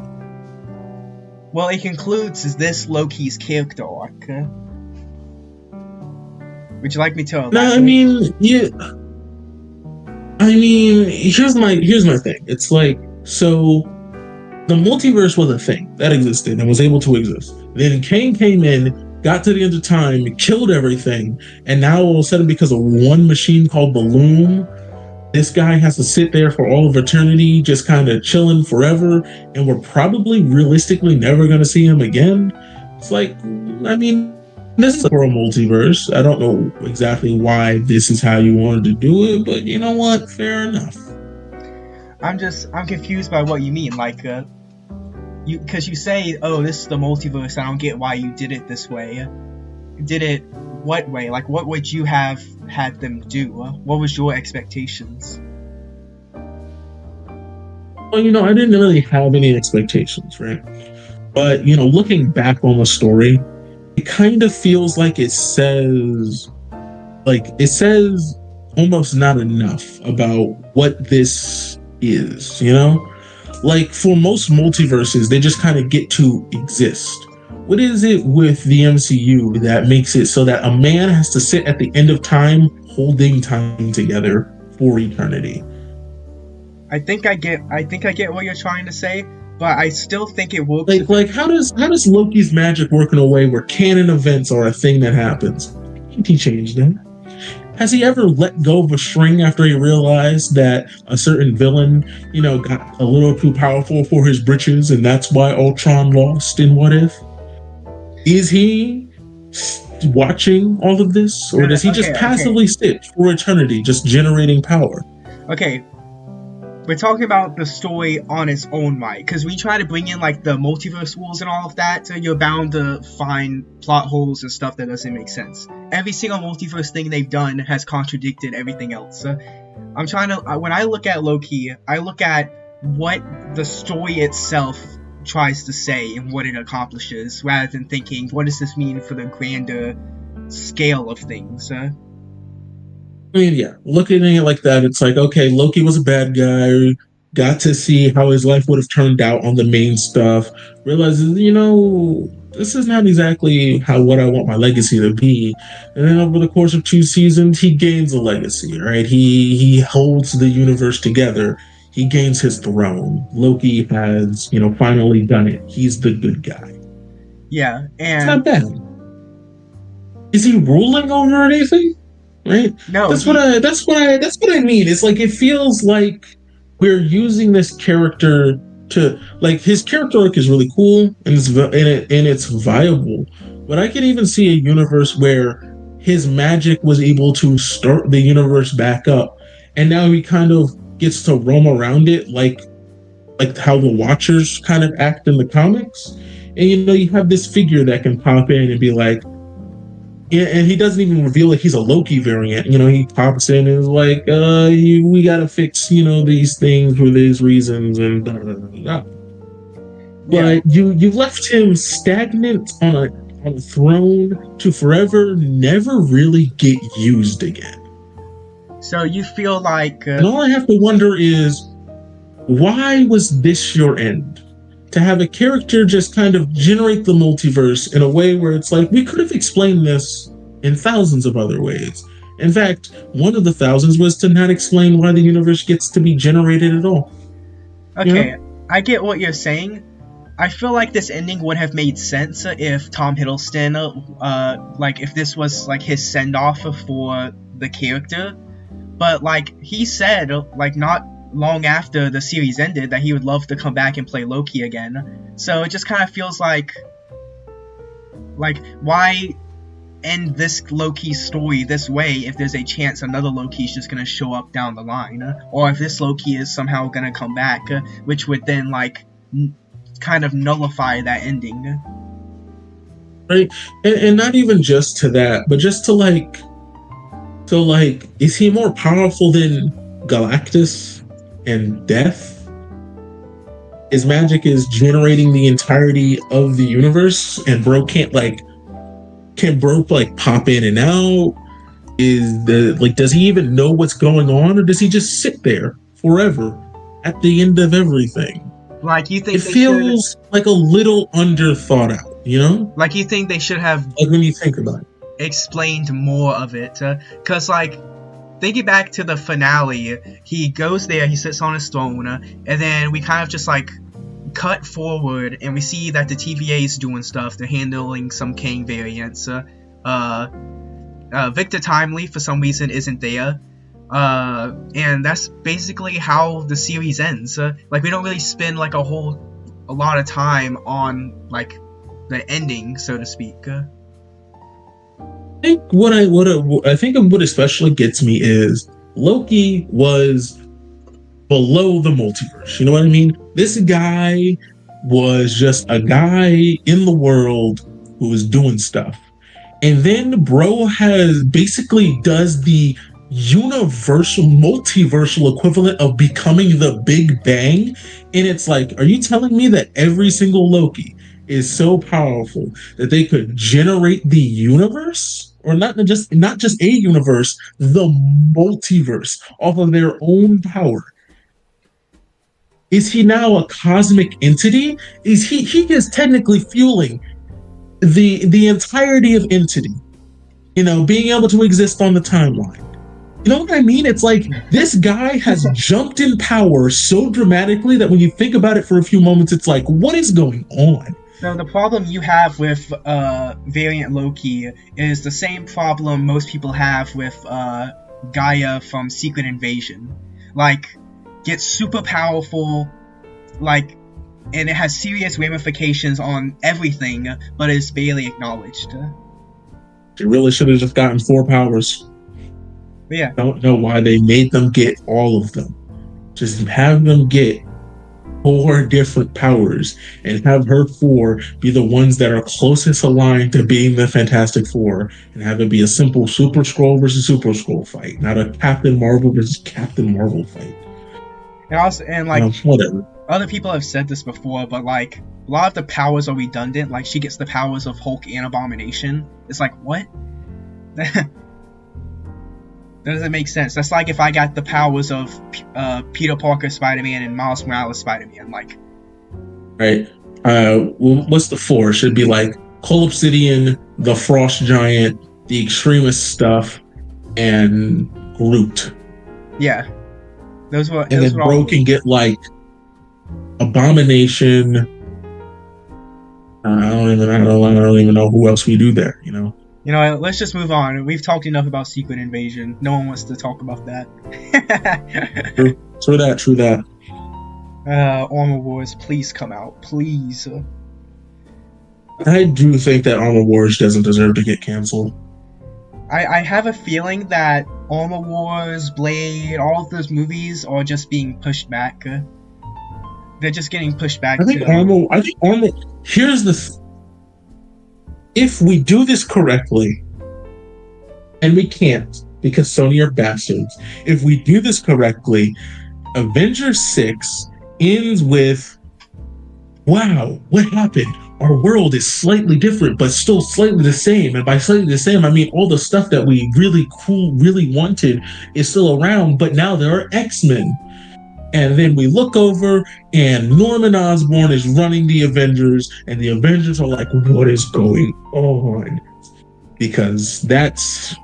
Well, it concludes this Loki's character arc. Would you like me to elaborate? No, I mean, yeah. Here's my thing. It's like, so the multiverse was a thing that existed and was able to exist. Then Kang came in, got to the end of time, killed everything, and now all of a sudden, because of one machine called the Loom, this guy has to sit there for all of eternity, just kind of chilling forever, and we're probably realistically never going to see him again. It's like, this is for a multiverse. I don't know exactly why this is how you wanted to do it, but you know what? Fair enough. I'm confused by what you mean. Like, because you say, oh, this is the multiverse, I don't get why you did it this way. Did it what way? Like, what would you have had them do? What was your expectations? Well, I didn't really have any expectations, right? But, looking back on the story, it kind of feels like it says almost not enough about what this is, Like, for most multiverses, they just kind of get to exist. What is it with the MCU that makes it so that a man has to sit at the end of time holding time together for eternity? I think I get what you're trying to say, but I still think it works. Like how does Loki's magic work in a way where canon events are a thing that happens? Can't he change that? Has he ever let go of a string after he realized that a certain villain, got a little too powerful for his britches, and that's why Ultron lost in What If? Is he watching all of this, or does he just passively sit for eternity, just generating power? Okay, we're talking about the story on its own right, because we try to bring in like the multiverse rules and all of that, so you're bound to find plot holes and stuff that doesn't make sense. Every single multiverse thing they've done has contradicted everything else. I'm trying to, when I look at Loki, I look at what the story itself tries to say and what it accomplishes, rather than thinking, what does this mean for the grander scale of things? Yeah, looking at it like that, it's like, okay, Loki was a bad guy, got to see how his life would have turned out on the main stuff, realizes, this is not exactly what I want my legacy to be. And then over the course of 2 seasons, he gains a legacy, right? He holds the universe together. He gains his throne. Loki has, finally done it. He's the good guy. Yeah, and it's not bad. Is he ruling over anything? Right? No, that's what I mean. It's like, it feels like we're using this character to, like, his character arc is really cool and it's viable. But I can even see a universe where his magic was able to start the universe back up, and now he kind of gets to roam around it like how the Watchers kind of act in the comics. And you have this figure that can pop in and be like, and he doesn't even reveal like he's a Loki variant. He pops in and is like, we gotta fix, these things for these reasons and blah, blah, blah, blah. But you left him stagnant on a throne to forever never really get used again. So you feel like... and all I have to wonder is, why was this your end? To have a character just kind of generate the multiverse in a way where it's like, we could have explained this in thousands of other ways. In fact, one of the thousands was to not explain why the universe gets to be generated at all. Okay, I get what you're saying. I feel like this ending would have made sense if Tom Hiddleston, if this was like his send-off for the character. But like he said, like not long after the series ended that he would love to come back and play Loki again. So it just kind of feels like why end this Loki story this way if there's a chance another Loki is just gonna show up down the line, or if this Loki is somehow gonna come back, which would then kind of nullify that ending. Right, and not even just to that, but just to is he more powerful than Galactus and Death? His magic is generating the entirety of the universe, and bro can bro pop in and out? Does he even know what's going on, or does he just sit there forever at the end of everything? You think it feels like a little under thought out, you know? You think they should have, when you think about it, explained more of it, because thinking back to the finale, he goes there, he sits on his throne, and then we kind of just cut forward and we see that the TVA is doing stuff. They're handling some Kang variants. Victor Timely for some reason isn't there, and that's basically how the series ends. We don't really spend a lot of time on the ending, so to speak. I think what especially gets me is Loki was below the multiverse. You know what I mean? This guy was just a guy in the world who was doing stuff. And then bro does the universal, multiversal equivalent of becoming the Big Bang. And it's are you telling me that every single Loki is so powerful that they could generate the universe? Or not just a universe, the multiverse off of their own power? Is he now a cosmic entity? Is he is technically fueling the entirety of entity, being able to exist on the timeline? You know what I mean? It's this guy has jumped in power so dramatically that when you think about it for a few moments, it's what is going on? So the problem you have with variant Loki is the same problem most people have with Gaia from Secret Invasion. Gets super powerful, and it has serious ramifications on everything, but is barely acknowledged. She really should have just gotten 4 powers. But yeah. I don't know why they made them get all of them. Just have them get 4 different powers and have her 4 be the ones that are closest aligned to being the Fantastic Four, and have it be a simple Super Skrull versus Super Skrull fight, not a Captain Marvel versus Captain Marvel fight. And whatever. Other people have said this before, but a lot of the powers are redundant. She gets the powers of Hulk and Abomination. It's what? That doesn't make sense. That's if I got the powers of Peter Parker Spider-Man and Miles Morales Spider-Man. Right. What's the 4? Should be Cole Obsidian, the Frost Giant, the Extremist stuff, and Groot. Yeah. Then bro can get Abomination. I don't even know who else we do there. Let's just move on. We've talked enough about Secret Invasion. No one wants to talk about that. True that. Armor Wars, please come out, please. I do think that Armor Wars doesn't deserve to get canceled. I have a feeling that Armor Wars, Blade, all of those movies are just being pushed back. They're just getting pushed back. I think Armor. Here's the. If we do this correctly, and we can't because Sony are bastards. If we do this correctly, Avengers 6 ends with, "Wow, what happened? Our world is slightly different, but still slightly the same." And by slightly the same, I mean all the stuff that we really wanted is still around, but now there are X-Men. And then we look over, and Norman Osborn is running the Avengers, and the Avengers are "What is going on?" Because that's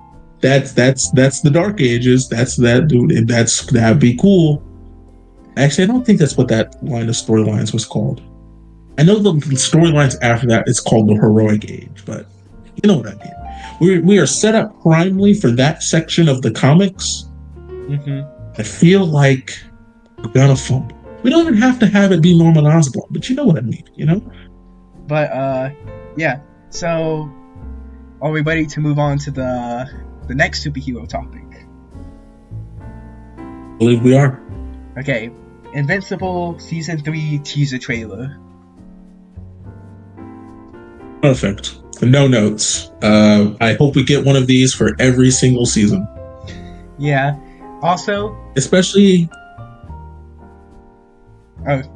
the Dark Ages. That'd be cool. Actually, I don't think that's what that line of storylines was called. I know the storylines after that is called the Heroic Age, but you know what I mean. We are set up primarily for that section of the comics. Mm-hmm. I feel like We're gonna fumble. We don't even have to have it be Norman Osborn, but you know what I mean, you know? But yeah. So, are we ready to move on to the next superhero topic? I believe we are. Okay, Invincible Season 3 teaser trailer. Perfect. No notes. I hope we get one of these for every single season. Yeah. Also, especially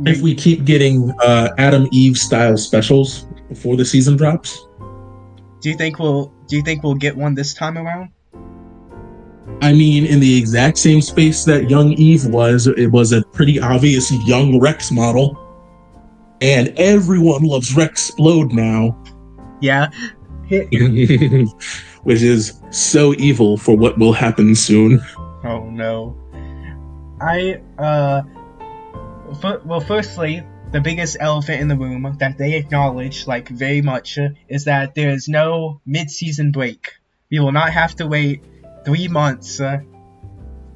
if we keep getting Adam Eve style specials before the season drops. Do you think we'll get one this time around? I mean, in the exact same space that young Eve was, it was a pretty obvious young Rex model. And everyone loves Rexplode now. Yeah. Which is so evil for what will happen soon. Oh no. Firstly, the biggest elephant in the room that they acknowledge, like, very much, is that there is no mid-season break. We will not have to wait 3 months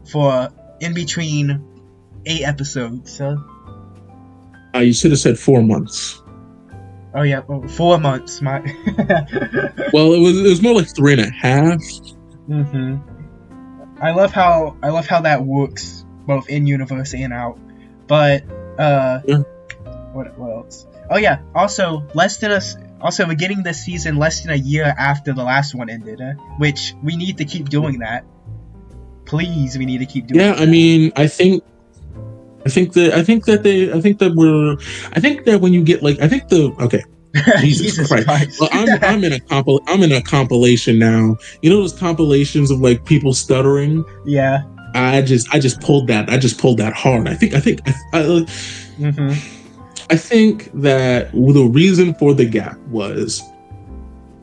for in between 8 episodes. You should have said 4 months. Oh yeah, 4 months. My. Well, it was more like 3.5. Mhm. I love how that works both in universe and out. But yeah. What else? Oh yeah. Also, we're getting this season less than a year after the last one ended, which we need to keep doing that. Please, we need to keep doing. Yeah, that. I mean, I think that when you get like, I think Jesus Christ. Well, I'm in a compilation now. You know those compilations of like people stuttering? Yeah. I just pulled that hard. I think that the reason for the gap was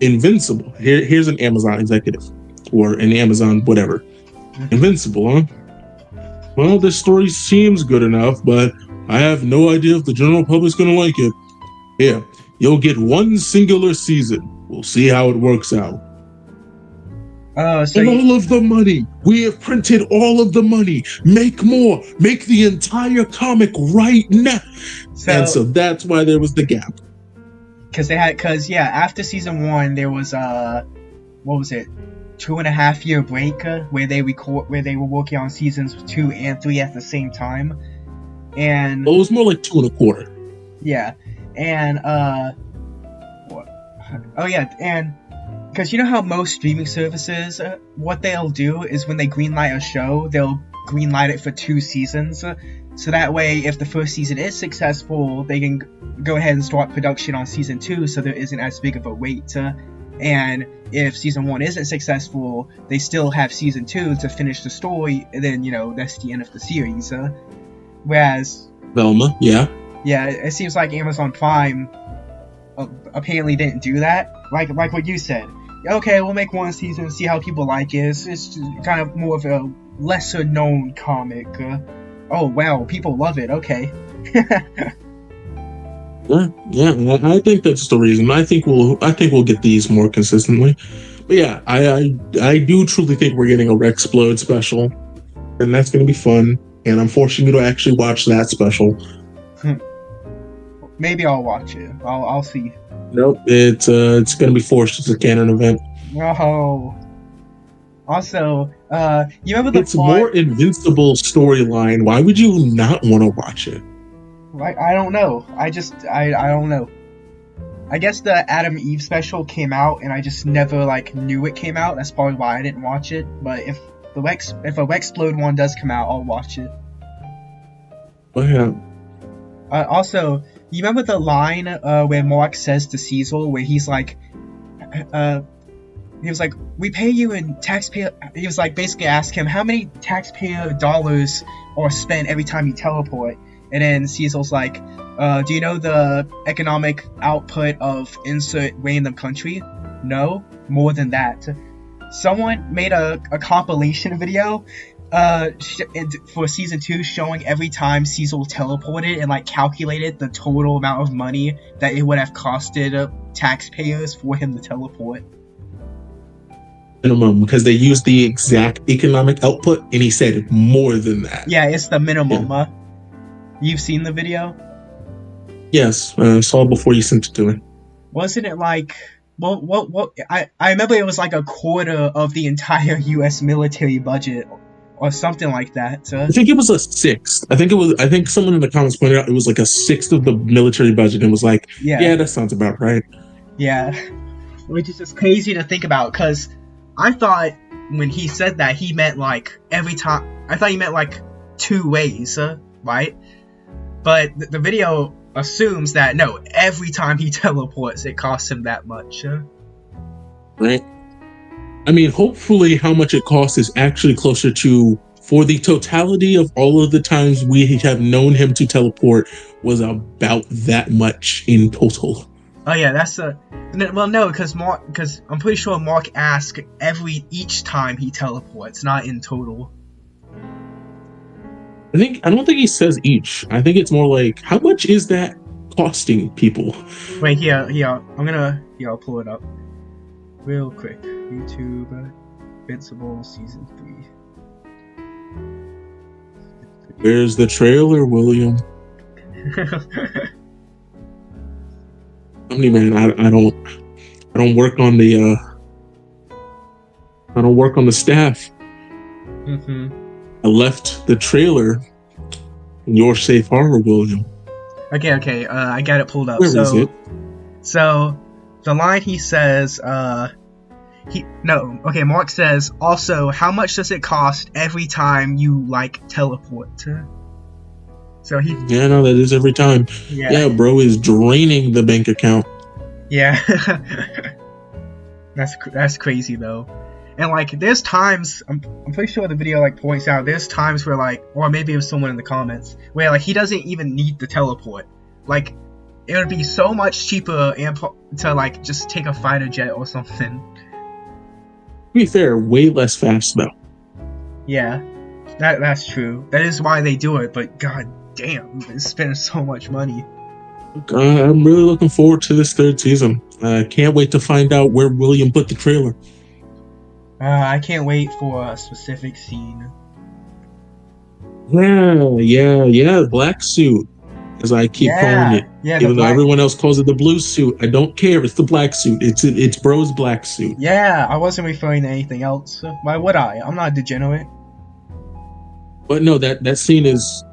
Invincible. Here's an Amazon executive or an Amazon whatever. Invincible, huh? Well, this story seems good enough, but I have no idea if the general public's gonna like it. Here, you'll get one singular season. We'll see how it works out. And all of the money. We have printed all of the money. Make more. Make the entire comic right now. So that's why there was the gap. Because after season 1, there was what was it? 2.5 year break where they were working on seasons 2 and 3 at the same time, and it was more like 2.25. Yeah, and what? Oh yeah, and because you know how most streaming services, what they'll do is when they greenlight a show, they'll greenlight it for 2 seasons, so that way if the first season is successful, they can go ahead and start production on season 2, so there isn't as big of a wait. And if season 1 isn't successful, they still have season 2 to finish the story, and then, that's the end of the series. Whereas Velma, yeah, it seems like Amazon Prime apparently didn't do that. Like what you said. Okay, we'll make 1 season, see how people like it. It's kind of more of a lesser known comic. Oh wow, people love it. Okay. Yeah, I think that's the reason. I think we'll get these more consistently. But yeah, I do truly think we're getting a Rexplode special, and that's going to be fun. And I'm forcing you to actually watch that special. Maybe I'll watch it. I'll see. Nope, it's going to be forced. It's a canon event. Oh. Also, you remember It's more Invincible storyline. Why would you not want to watch it? I don't know. I don't know. I guess the Adam Eve special came out and I just never knew it came out. That's probably why I didn't watch it. But if a Rexplode one does come out, I'll watch it. Oh yeah. Also, you remember the line where Mark says to Cecil, where he's like, he was like, "We pay you in taxpayer." He was like, basically ask him how many taxpayer dollars are spent every time you teleport. And then Cecil's like, do you know the economic output of insert random country? No, more than that. Someone made a compilation video for season 2 showing every time Cecil teleported and calculated the total amount of money that it would have costed taxpayers for him to teleport. Minimum, because they used the exact economic output and he said more than that. Yeah, it's the minimum. Yeah. You've seen the video? Yes, I saw it before you sent it to me. Wasn't it like what I remember it was like a quarter of the entire US military budget or something like that. I think it was a sixth. I think someone in the comments pointed out it was like a sixth of the military budget and was like, yeah, that sounds about right. Yeah. Which is just crazy to think about, because I thought when he said that he meant like every time. I thought he meant like 2 ways, right? But the video assumes that no, every time he teleports it costs him that much. Right. I mean, hopefully how much it costs is actually closer to, for the totality of all of the times we have known him to teleport, was about that much in total. Oh yeah, that's well, no, because I'm pretty sure Mark asked each time he teleports, not in total. I don't think he says each. I think it's more like, how much is that costing people? Wait, here, I'll pull it up real quick. YouTube, Invincible season 3. There's the trailer, William. I mean, man, I don't work on the staff. Mm-hmm. I left the trailer in your safe harbor, William. Okay, I got it pulled up. Where is it? So the line he says, Mark says, also, how much does it cost every time you like teleport? So yeah, no, that is every time. Yeah, bro is draining the bank account. Yeah. That's crazy though. And like there's times, I'm pretty sure the video like points out, there's times where like, or maybe it was someone in the comments, where like he doesn't even need to teleport. Like it would be so much cheaper to like just take a fighter jet or something. To be fair, way less fast though. Yeah, that's true. That is why they do it, but god damn, they're spending so much money. I'm really looking forward to this 3rd season. I can't wait to find out where William put the trailer. I can't wait for a specific scene. Yeah, black suit, as I keep calling it. Yeah, even though everyone else calls it the blue suit, I don't care. It's the black suit. It's bro's black suit. Yeah, I wasn't referring to anything else. Why would I? I'm not a degenerate. But no, that scene is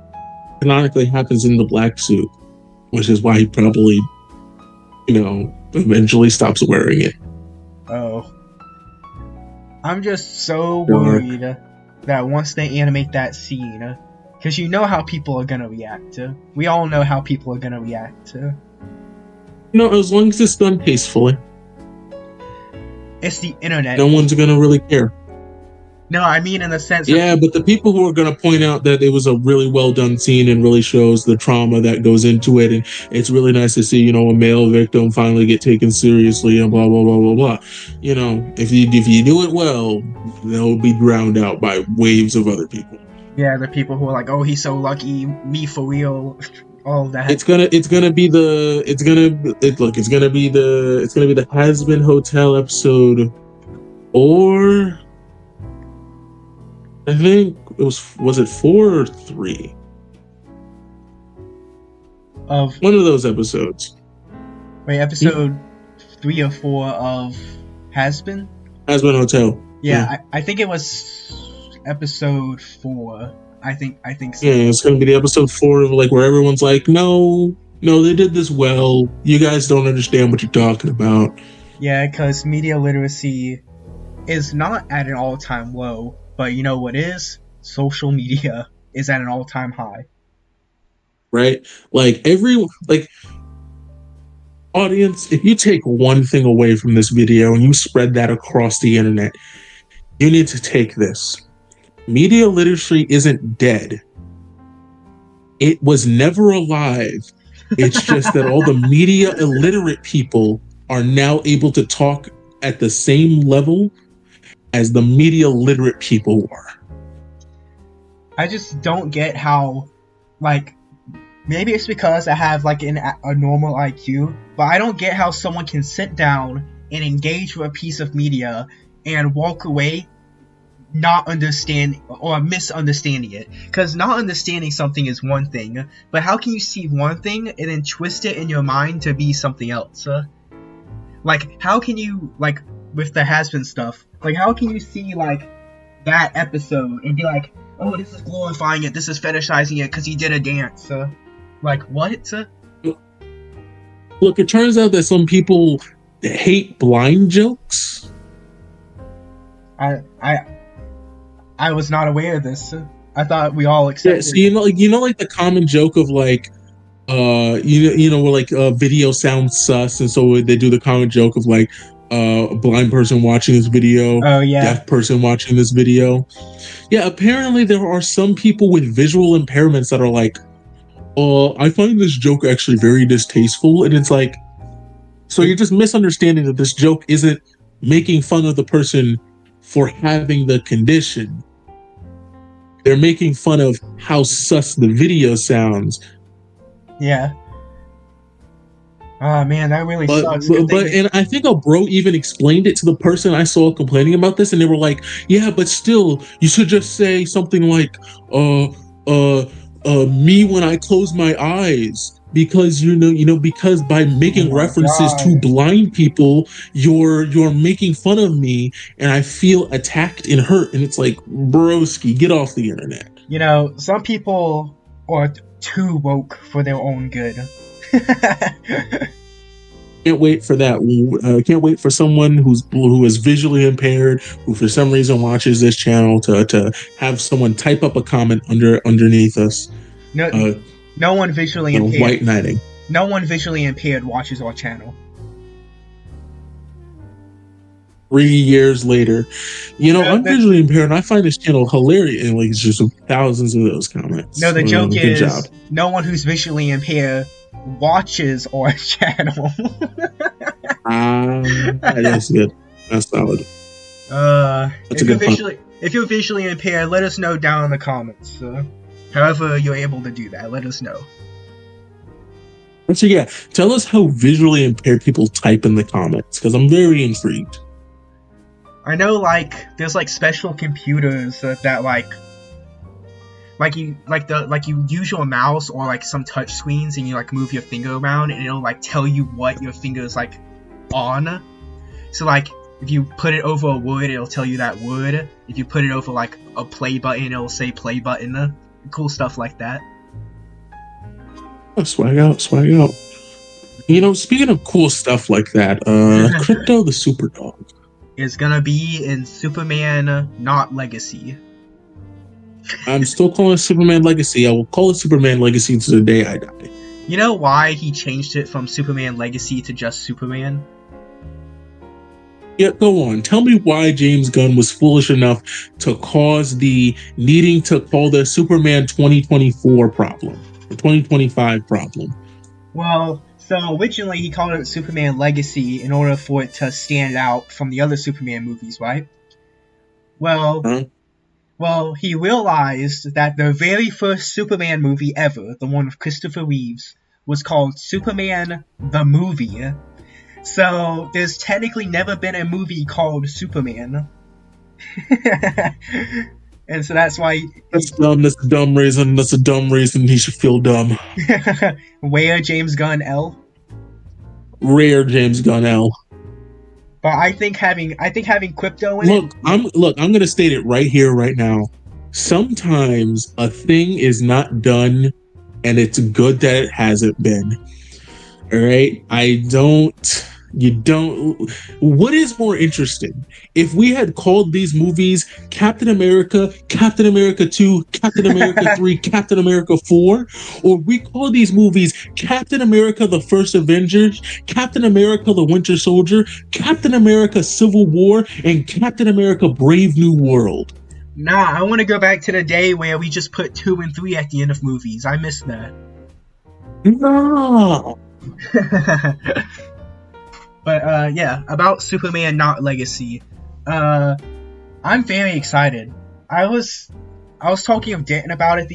canonically happens in the black suit, which is why he probably, eventually stops wearing it. Oh. I'm just so worried that once they animate that scene, because you know how people are gonna react. We all know how people are gonna react. As long as it's done tastefully. It's the internet. No one's gonna really care. No, I mean in the sense of... but the people who are going to point out that it was a really well done scene and really shows the trauma that goes into it, and it's really nice to see, a male victim finally get taken seriously and blah, blah, blah, blah, blah. If you do it well, they'll be drowned out by waves of other people. Yeah, the people who are like, oh, he's so lucky, me for real, all that. It's gonna be the Has-Been Hotel episode, or I think it was it 4 or 3? Of one of those episodes. Wait, episode 3 or 4 of Has-Been Hotel. Yeah. I think it was episode 4. I think so. Yeah, it's gonna be the episode 4 of like where everyone's like, no, they did this well. You guys don't understand what you're talking about. Yeah, because media literacy is not at an all-time low. But you know what is? Social media is at an all-time high. Right? Audience, if you take one thing away from this video and you spread that across the internet, you need to take this. Media literacy isn't dead. It was never alive. It's just that all the media illiterate people are now able to talk at the same level as the media literate people were. I just don't get how, maybe it's because I have a normal IQ, but I don't get how someone can sit down and engage with a piece of media and walk away not understanding or misunderstanding it. Because not understanding something is one thing, but how can you see one thing and then twist it in your mind to be something else? Like, how can you, like, with the has-been stuff, like, how can you see, like, that episode and be like, oh, this is glorifying it, this is fetishizing it because he did a dance? Like, what? Look, it turns out that some people hate blind jokes. I was not aware of this. I thought we all accepted. Yeah, so like the common joke of like, where like video sounds sus, and so they do the common joke of like, a blind person watching this video, Oh yeah, deaf person watching this video. Yeah, apparently there are some people with visual impairments that are like, I find this joke actually very distasteful, and it's like, so you're just misunderstanding that this joke isn't making fun of the person for having the condition. They're making fun of how sus the video sounds. Yeah. Oh man, that really sucks. And I think a bro even explained it to the person I saw complaining about this, and they were like, "Yeah, but still, you should just say something like, me when I close my eyes." Because because by making references to blind people, you're making fun of me, and I feel attacked and hurt. And it's like, broski, get off the internet. Some people are too woke for their own good. Can't wait for that. Can't wait for someone who is visually impaired, who for some reason watches this channel, to have someone type up a comment underneath us. No one visually impaired. White knighting. No one visually impaired watches our channel. 3 years later, I'm visually impaired, and I find this channel hilarious, and like it's just thousands of those comments. No, the joke is no one who's visually impaired watches our channel. That's good. That's solid. If you're visually impaired, let us know down in the comments. However you're able to do that, let us know. So yeah, tell us how visually impaired people type in the comments, because I'm very intrigued. I know, like, there's like special computers that you use your mouse or like some touch screens, and you like move your finger around, and it'll like tell you what your finger is like on. So like if you put it over a word, it'll tell you that word. If you put it over like a play button, it'll say play button. Cool stuff like that. Oh, swag out. Speaking of cool stuff like that, Crypto the Super Dog is gonna be in Superman Not Legacy. I'm still calling it Superman Legacy. I will call it Superman Legacy to the day I die. You know why he changed it from Superman Legacy to just Superman? Yeah, go on. Tell me why James Gunn was foolish enough to cause the needing to call the Superman 2024 problem, the 2025 problem. Well, so originally he called it Superman Legacy in order for it to stand out from the other Superman movies, right? Well, he realized that the very first Superman movie ever, the one with Christopher Reeves, was called Superman the Movie. So there's technically never been a movie called Superman. And so that's why... That's dumb. That's a dumb reason. That's a dumb reason he should feel dumb. Where James Gunn L? Rare James Gunn L. But I think having Crypto in it... I'm gonna state it right here, right now. Sometimes a thing is not done, and it's good that it hasn't been. All right? What is more interesting? If we had called these movies Captain America, Captain America 2, Captain America 3, Captain America 4, or we call these movies Captain America the First Avengers, Captain America the Winter Soldier, Captain America Civil War, and Captain America Brave New World. Nah, I want to go back to the day where we just put 2 and 3 at the end of movies. I miss that. No. But yeah, about Superman Not Legacy. I'm very excited. I was talking with Denton about it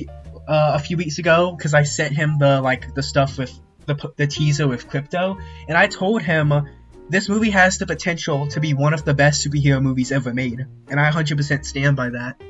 a few weeks ago because I sent him the stuff with the teaser with Crypto, and I told him this movie has the potential to be one of the best superhero movies ever made, and I 100% stand by that.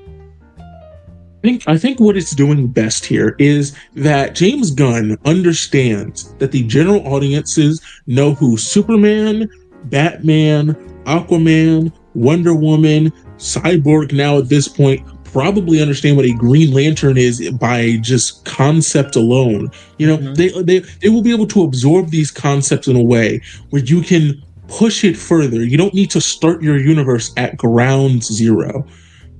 I think what it's doing best here is that James Gunn understands that the general audiences know who Superman, Batman, Aquaman, Wonder Woman, Cyborg now at this point probably understand what a Green Lantern is by just concept alone. You know, they will be able to absorb these concepts in a way where you can push it further. You don't need to start your universe at ground zero.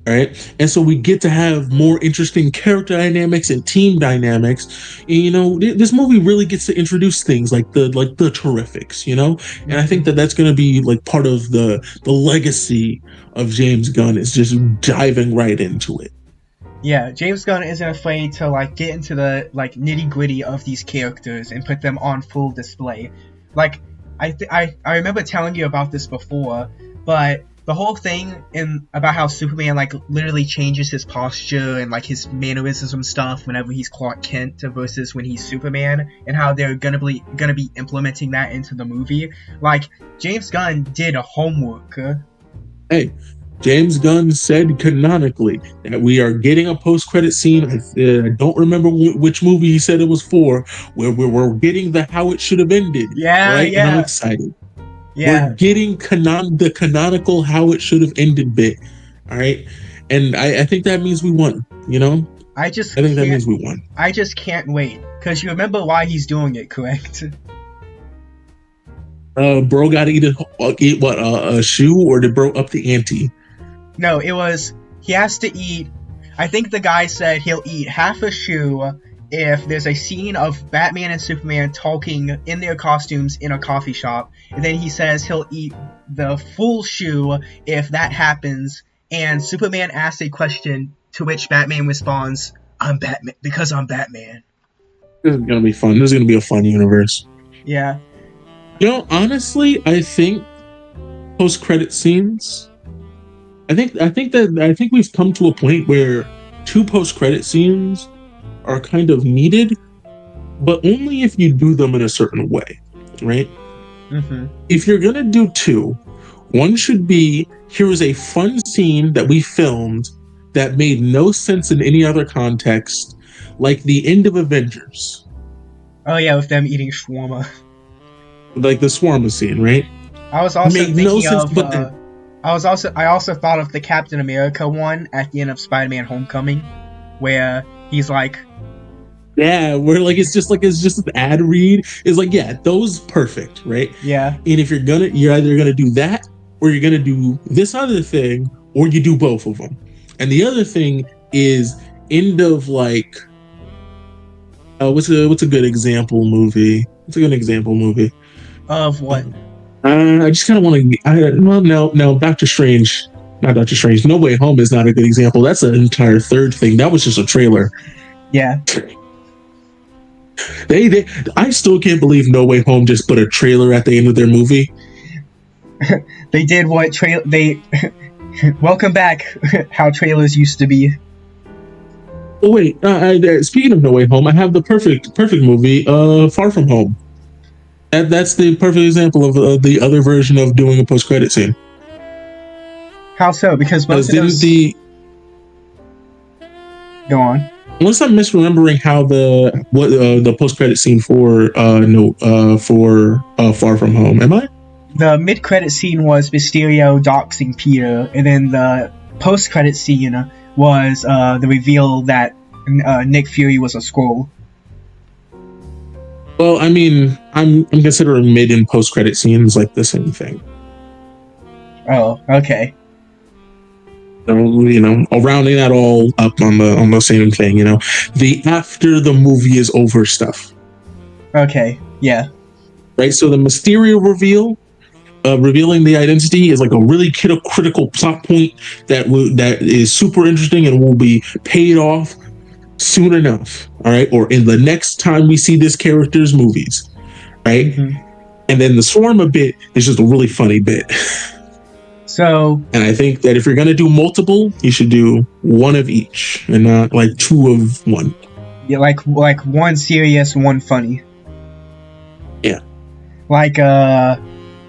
Right. And so we get to have more interesting character dynamics and team dynamics. And, you know, this movie really gets to introduce things like the Terrifics, you know, and I think that that's going to be like part of the legacy of James Gunn is just diving right into it. Yeah, James Gunn isn't afraid to like get into the like nitty gritty of these characters and put them on full display. Like I remember telling you about this before, but the whole thing about how Superman like literally changes his posture and like his mannerisms and stuff whenever he's Clark Kent versus when he's Superman, and how they're gonna be implementing that into the movie. Like James Gunn did a homework. Hey, James Gunn said canonically that we are getting a post-credit scene. I don't remember which movie he said it was for, where we're getting the how it should have ended. Yeah, right? yeah. And I'm excited. Yeah. We're getting the canonical how it should have ended bit. All right. And I think that means we won, you know? I think that means we won. I just can't wait. Because you remember why he's doing it, correct? Bro got to eat what, a shoe, or did bro up the ante? No, it was, he has to eat, I think the guy said he'll eat half a shoe if there's a scene of Batman and Superman talking in their costumes in a coffee shop, and then he says he'll eat the full shoe if that happens, and Superman asks a question to which Batman responds, "I'm Batman because I'm Batman." This is gonna be fun. This is gonna be a fun universe. Yeah. You know, honestly, I think post-credit scenes. I think we've come to a point where 2 post-credit scenes are kind of needed, but only if you do them in a certain way, right? If you're gonna do 2, one should be, here is a fun scene that we filmed that made no sense in any other context, like the end of Avengers. Oh yeah, with them eating shawarma. Like the shawarma scene, right? I was also thinking of. I also thought of the Captain America one at the end of Spider-Man: Homecoming, where he's like, yeah, where like it's just an ad read. It's like, yeah, those perfect, right? Yeah. And if you're either gonna do that, or you're gonna do this other thing, or you do both of them. And the other thing is end of like, what's a good example movie? What's a good example movie? Of what? I just kind of want to. Well, no, Doctor Strange. Not Doctor Strange. No Way Home is not a good example. That's an entire third thing. That was just a trailer. Yeah. I still can't believe No Way Home just put a trailer at the end of their movie. They did what they. Welcome back. How trailers used to be. Oh wait. Speaking of No Way Home, I have the perfect movie. Far From Home. That's the perfect example of the other version of doing a post-credit scene. How so? Because most of those... Go on. Unless I'm misremembering how the post-credit scene for Far From Home. Am I? The mid-credit scene was Mysterio doxing Peter, and then the post-credit scene was the reveal that Nick Fury was a Skrull. Well, I mean, I'm considering mid and post credit scenes like the same thing. Oh, okay. So, you know, rounding that all up on the same thing. You know, the after the movie is over stuff. Okay. Yeah. Right. So the Mysterio reveal, revealing the identity, is like a really critical plot point that is super interesting and will be paid off soon enough, all right, or in the next time we see this character's movies, right? And then the Swarma bit is just a really funny bit. So, and I think that if you're gonna do multiple, you should do one of each and not like 2 of one. Yeah, like one serious, one funny. Yeah. Like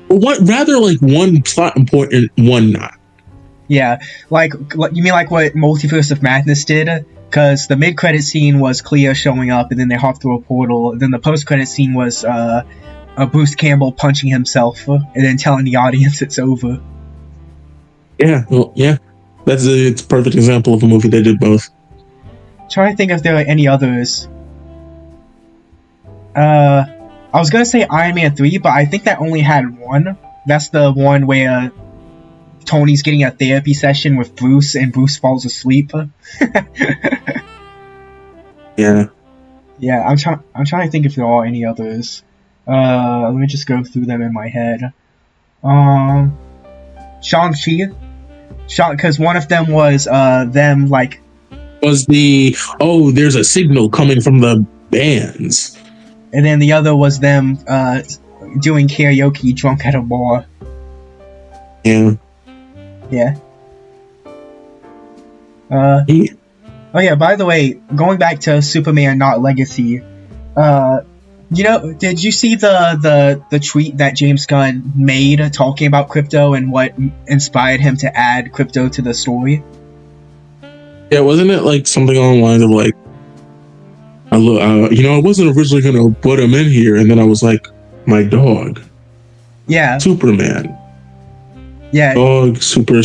What rather like one plot important, one not. Yeah, like you mean like what Multiverse of Madness did? Because the mid-credit scene was Clea showing up, and then they hop through a portal. And then the post-credit scene was Bruce Campbell punching himself, and then telling the audience it's over. Yeah, well, yeah, it's a perfect example of a movie that did both. Trying to think if there are any others. I was gonna say Iron Man 3, but I think that only had one. That's the one where Tony's getting a therapy session with Bruce, and Bruce falls asleep. Yeah. Yeah, I'm trying to think if there are any others. Let me just go through them in my head. Shang-Chi, because one of them was them like was there's a signal coming from the bands, and then the other was them doing karaoke drunk at a bar. Yeah. Oh yeah, by the way, going back to Superman Not Legacy, did you see the tweet that James Gunn made talking about crypto and what inspired him to add crypto to the story? Yeah, wasn't it like something along the lines of like, I wasn't originally gonna put him in here, and then I was like, my dog. Yeah. Superman. Yeah. Dog, super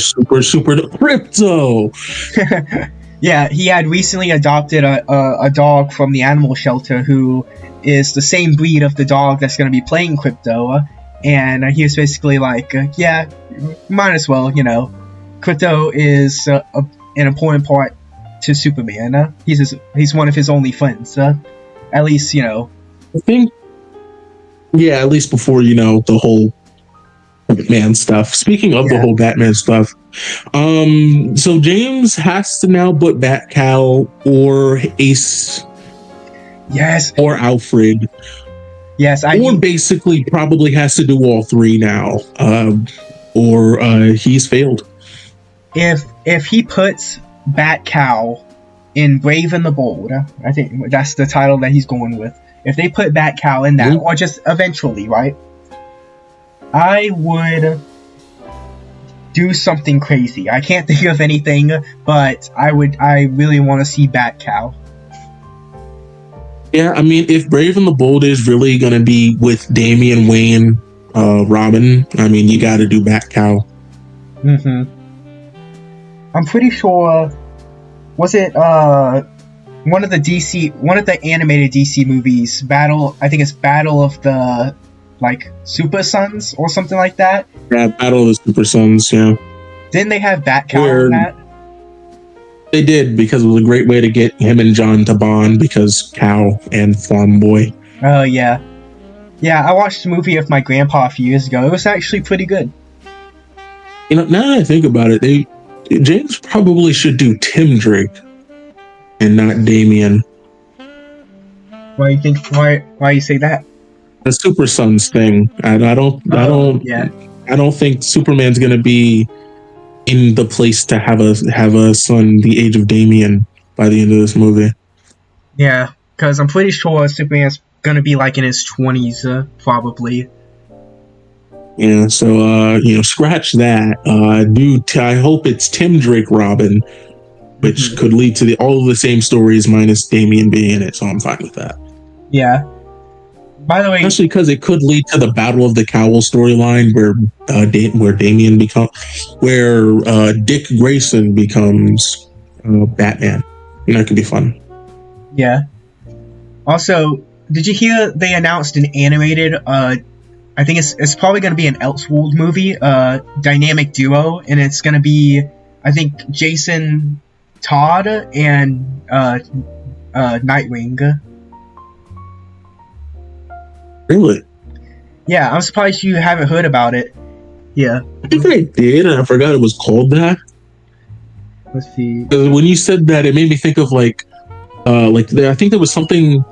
crypto. Yeah, he had recently adopted a dog from the animal shelter who is the same breed of the dog that's going to be playing crypto, and he was basically like, yeah, might as well, crypto is an important part to Superman. He's one of his only friends, at least, I think, yeah, at least before, the whole Batman stuff. Speaking of the whole Batman stuff, so James has to now put Batcow or Ace, yes, or Alfred, yes, or basically probably has to do all three now, or he's failed. If he puts Batcow in Brave and the Bold, I think that's the title that he's going with. If they put Batcow in that, or just eventually, right? I would do something crazy. I can't think of anything, but I really want to see Batcow. Yeah, I mean, if Brave and the Bold is really going to be with Damian Wayne, Robin, I mean, you got to do Batcow. I'm pretty sure, was it one of the animated DC movies, I think it's Battle of the Super Sons or something like that. Yeah, Battle of the Super Sons, yeah. Didn't they have Batcow in that? They did, because it was a great way to get him and John to bond, because Cow and Farm Boy. Oh, yeah. Yeah, I watched a movie with my grandpa a few years ago. It was actually pretty good. Now that I think about it, James probably should do Tim Drake and not Damian. Why you say that? The Super Sons thing. I don't think Superman's gonna be in the place to have a son the age of Damian by the end of this movie. Yeah, because I'm pretty sure Superman's gonna be in his 20s, probably. Yeah, so scratch that. I hope it's Tim Drake Robin, which could lead to all of the same stories minus Damian being in it. So I'm fine with that. Yeah. By the way, especially because it could lead to the Battle of the Cowl storyline, where Dick Grayson becomes Batman. That could be fun. Yeah. Also, did you hear they announced an animated? I think it's probably going to be an Elseworld movie, dynamic duo, and it's going to be, I think, Jason Todd and Nightwing. Really? Yeah, I'm surprised you haven't heard about it. Yeah. I think I did, and I forgot it was called that. Let's see. When you said that, it made me think of I think there was something,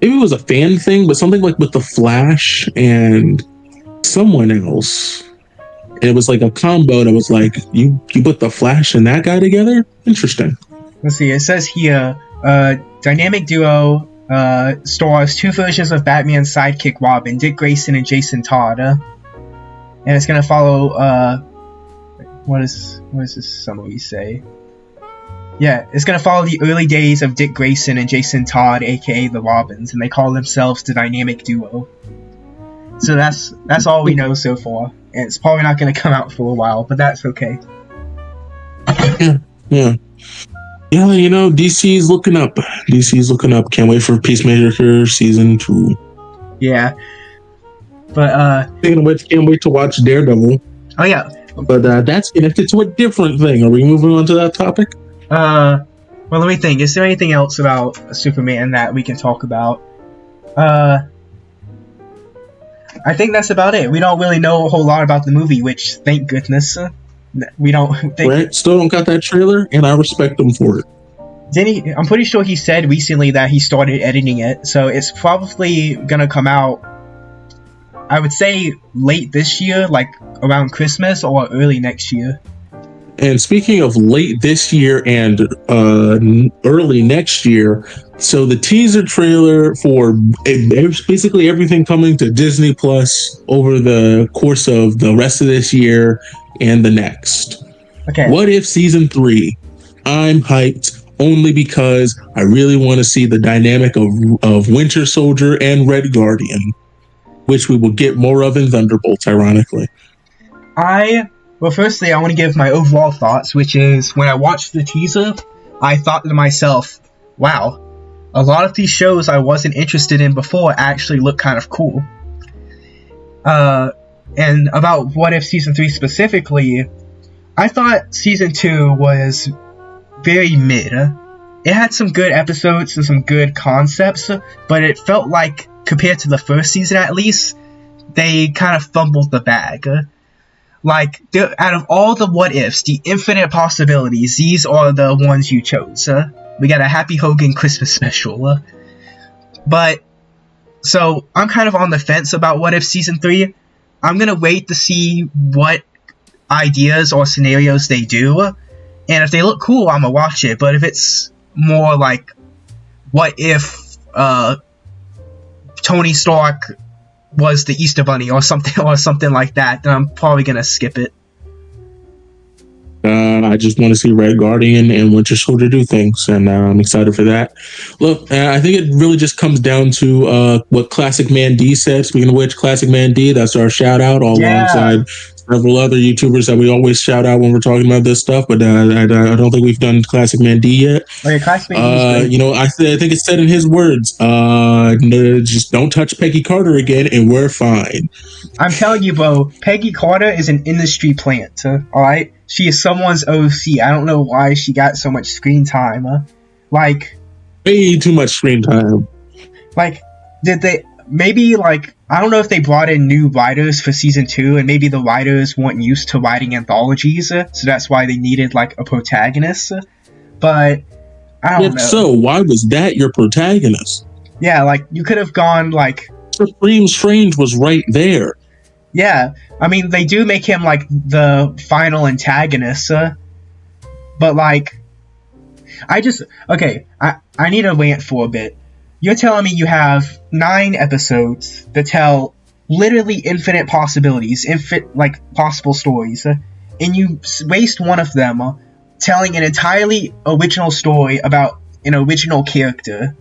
maybe it was a fan thing, but something with the Flash and someone else. And it was like a combo, and it was like, you put the Flash and that guy together? Interesting. Let's see, it says here, dynamic duo, stars two versions of Batman's sidekick Robin, Dick Grayson and Jason Todd. and it's gonna follow. What does this summary say? Yeah, it's gonna follow the early days of Dick Grayson and Jason Todd, aka the Robins, and they call themselves the Dynamic Duo. So that's all we know so far, and it's probably not gonna come out for a while, but that's okay. Yeah. DC's looking up. Can't wait for Peacemaker season 2. Yeah, but speaking of which, can't wait to watch Daredevil. Oh yeah, but that's connected to a different thing. Are we moving on to that topic? Well, let me think. Is there anything else about Superman that we can talk about? I think that's about it. We don't really know a whole lot about the movie, which, thank goodness, we don't. Right? Still don't got that trailer, and I respect him for it. I'm pretty sure he said recently that he started editing it, so it's probably gonna come out, I would say, late this year, like around Christmas, or early next year. And speaking of late this year and early next year, so the teaser trailer for basically everything coming to Disney Plus over the course of the rest of this year and the next. Okay. What If Season 3? I'm hyped only because I really want to see the dynamic of Winter Soldier and Red Guardian, which we will get more of in Thunderbolts, ironically. Well, firstly, I want to give my overall thoughts, which is, when I watched the teaser, I thought to myself, wow, a lot of these shows I wasn't interested in before actually look kind of cool. And about What If Season 3 specifically, I thought Season 2 was very mid. It had some good episodes and some good concepts, but it felt like, compared to the first season at least, they kind of fumbled the bag. Like, out of all the what ifs, the infinite possibilities, these are the ones you chose. We got a Happy Hogan Christmas special. But, so, I'm kind of on the fence about What If Season 3. I'm gonna wait to see what ideas or scenarios they do. And if they look cool, I'm gonna watch it. But if it's more like, what if Tony Stark was the Easter Bunny or something like that, then I'm probably gonna skip it. I just want to see Red Guardian and Winter Soldier do things, and I'm excited for that. Look, I think it really just comes down to what Classic Man D said. Speaking of which, Classic Man D, that's our shout out, alongside several other YouTubers that we always shout out when we're talking about this stuff, but I don't think we've done Classic Man D yet. Okay, Classic Man D. I think it's said in his words, just don't touch Peggy Carter again, and we're fine. I'm telling you, bro, Peggy Carter is an industry plant, alright? She is someone's OC. I don't know why she got so much screen time. Way too much screen time. Did they... Maybe, I don't know if they brought in new writers for Season 2, and maybe the writers weren't used to writing anthologies, so that's why they needed, a protagonist. But, I don't know. So, why was that your protagonist? Yeah, you could have gone, Supreme Strange was right there. Yeah, I mean, they do make him, the final antagonist, but, I need to rant for a bit. You're telling me you have 9 episodes that tell literally infinite possibilities, possible stories, and you waste one of them telling an entirely original story about an original character.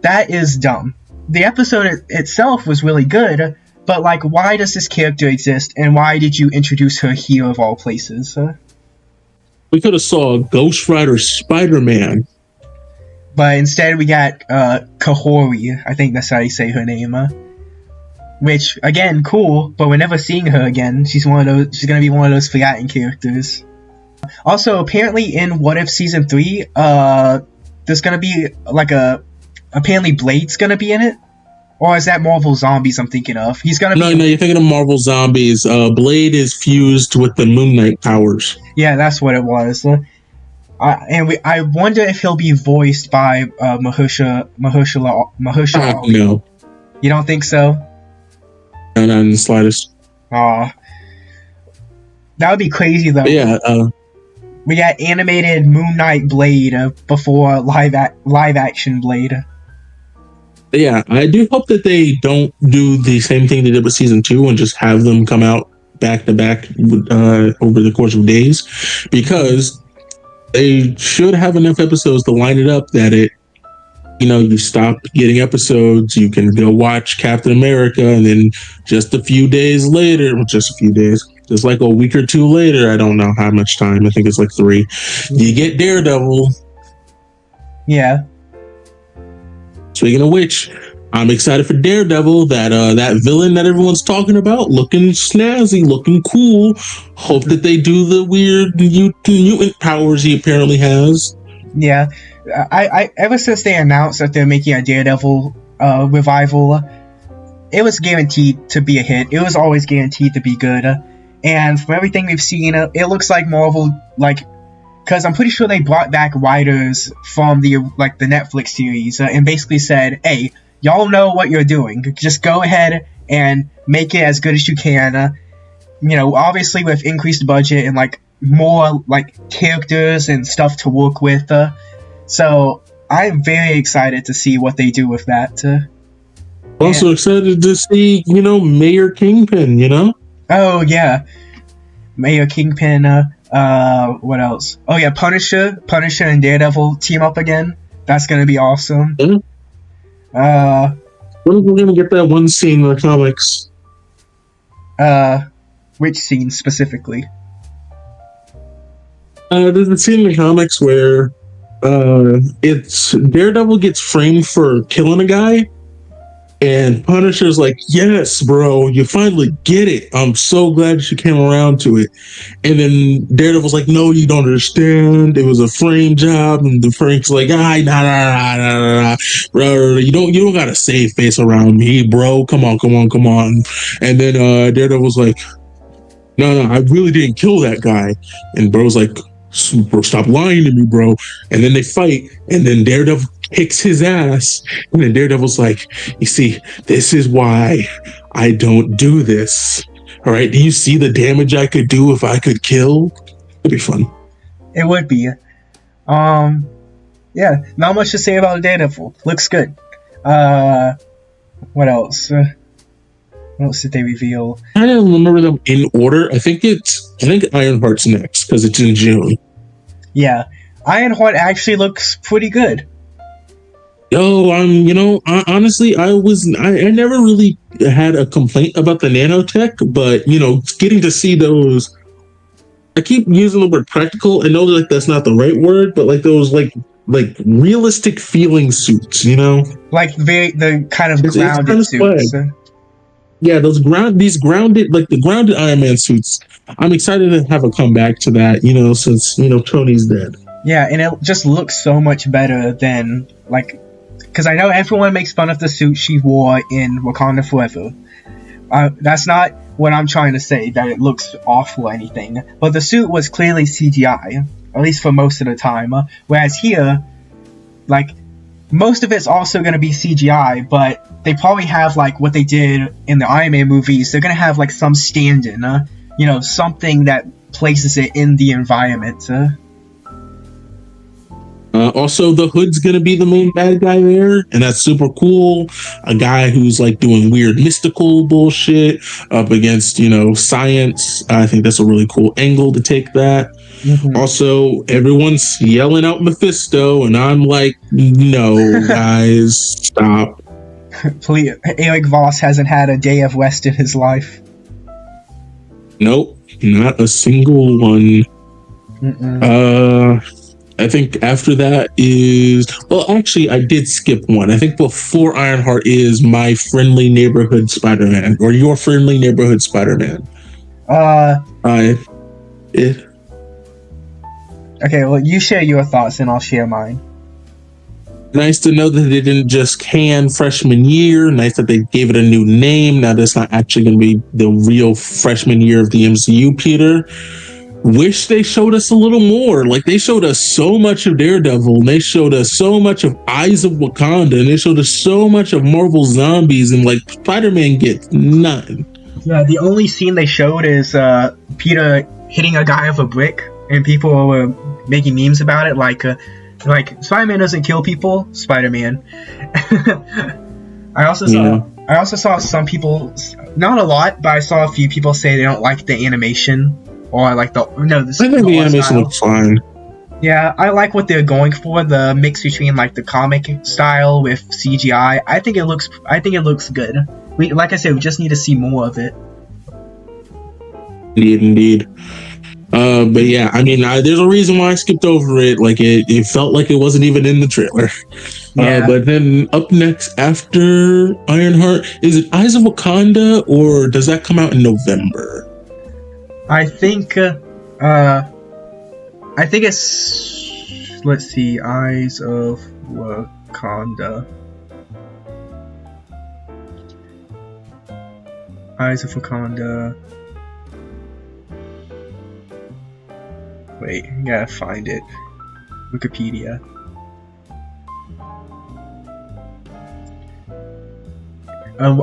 That is dumb. The episode itself was really good, but, why does this character exist, and why did you introduce her here of all places? We could have saw Ghost Rider Spider-Man. But instead we got Kahori, I think that's how you say her name. Which, again, cool, but we're never seeing her again. She's gonna be one of those forgotten characters. Also, apparently in What If Season 3, there's gonna be, apparently Blade's gonna be in it? Or is that Marvel Zombies I'm thinking of? He's gonna be... No, you're thinking of Marvel Zombies. Blade is fused with the Moon Knight powers. Yeah, that's what it was. I wonder if he'll be voiced by Mahershala. No. You don't think so? No, not in the slightest. Aw. That would be crazy, though. Yeah. We got animated Moon Knight Blade before live action Blade. Yeah, I do hope that they don't do the same thing they did with Season 2 and just have them come out back to back over the course of days, because they should have enough episodes to line it up that you stop getting episodes, you can go watch Captain America, and then just a few days later, just like a week or two later, I don't know how much time, I think it's like 3, you get Daredevil. Yeah. Speaking of which, I'm excited for Daredevil, that villain that everyone's talking about, looking snazzy, looking cool. Hope that they do the weird mutant powers he apparently has. Yeah. I ever since they announced that they're making a Daredevil revival, it was guaranteed to be a hit. It was always guaranteed to be good. And from everything we've seen, it looks like Marvel, because I'm pretty sure they brought back writers from the Netflix series and basically said, hey, y'all know what you're doing. Just go ahead and make it as good as you can. Obviously with increased budget and more characters and stuff to work with. So I'm very excited to see what they do with that. Also excited to see, Mayor Kingpin, Oh yeah, Mayor Kingpin. What else? Oh yeah, Punisher and Daredevil team up again. That's gonna be awesome. Yeah. When are we gonna get that one scene in the comics? Which scene specifically? There's a scene in the comics where it's Daredevil gets framed for killing a guy, and Punisher's like, yes, bro, you finally get it. I'm so glad you came around to it. And then Daredevil's like, no, you don't understand. It was a frame job. And the Frank's like, nah. You don't got to save face around me, bro. Come on. And then Daredevil's like, no, I really didn't kill that guy. And bro's like, bro, stop lying to me, bro. And then they fight, and then Daredevil kicks his ass, and then Daredevil's like, you see, this is why I don't do this. All right, do you see the damage I could do if I could kill? It'd be fun. It would be. Yeah, not much to say about Daredevil. Looks good. What else? What else did they reveal? I don't remember them in order. I think Ironheart's next because it's in June. Yeah, Ironheart actually looks pretty good. Yo, honestly, I never really had a complaint about the nanotech, but getting to see those, I keep using the word practical. I know that's not the right word, but those realistic feeling suits, the kind of grounded suits. Yeah, the grounded Iron Man suits. I'm excited to have a comeback to that, since Tony's dead. Yeah, and it just looks so much better than because I know everyone makes fun of the suit she wore in Wakanda Forever. That's not what I'm trying to say, that it looks awful or anything. But the suit was clearly CGI, at least for most of the time. Whereas here, most of it's also going to be CGI, but they probably have what they did in the Iron Man movies. They're going to have some stand-in, something that places it in the environment. Also, the Hood's gonna be the main bad guy there, and that's super cool. A guy who's doing weird mystical bullshit up against science. I think that's a really cool angle to take that. Mm-hmm. Also, everyone's yelling out Mephisto, and I'm like, no, guys, stop. Please, Eric Voss hasn't had a day of rest in his life. Nope, not a single one. Mm-mm. I think after that is... Well, actually, I did skip one. I think before Ironheart is My Friendly Neighborhood Spider-Man, or Your Friendly Neighborhood Spider-Man. Okay, well, you share your thoughts and I'll share mine. Nice to know that they didn't just can freshman year. Nice that they gave it a new name. Now that's not actually going to be the real freshman year of the MCU, Peter. Wish they showed us a little more. They showed us so much of Daredevil, and they showed us so much of Eyes of Wakanda, and they showed us so much of Marvel Zombies, and Spider-Man gets none. Yeah, the only scene they showed is Peter hitting a guy with a brick, and people were making memes about it, like Spider-Man doesn't kill people, Spider-Man. I also saw some people Not a lot, but I saw a few people say they don't like the animation or like the I think the animation looks fine. Yeah, I like what they're going for, the mix between like the comic style with CGI. I think it looks good. Like I said, we just need to see more of it. Indeed. But yeah, I mean, there's a reason why I skipped over it. Like it felt like it wasn't even in the trailer. Yeah. But then up next after Ironheart, is it Eyes of Wakanda, or does that come out in November? I think it's, let's see, Eyes of Wakanda. Eyes of Wakanda. Wait, I gotta find it. Wikipedia.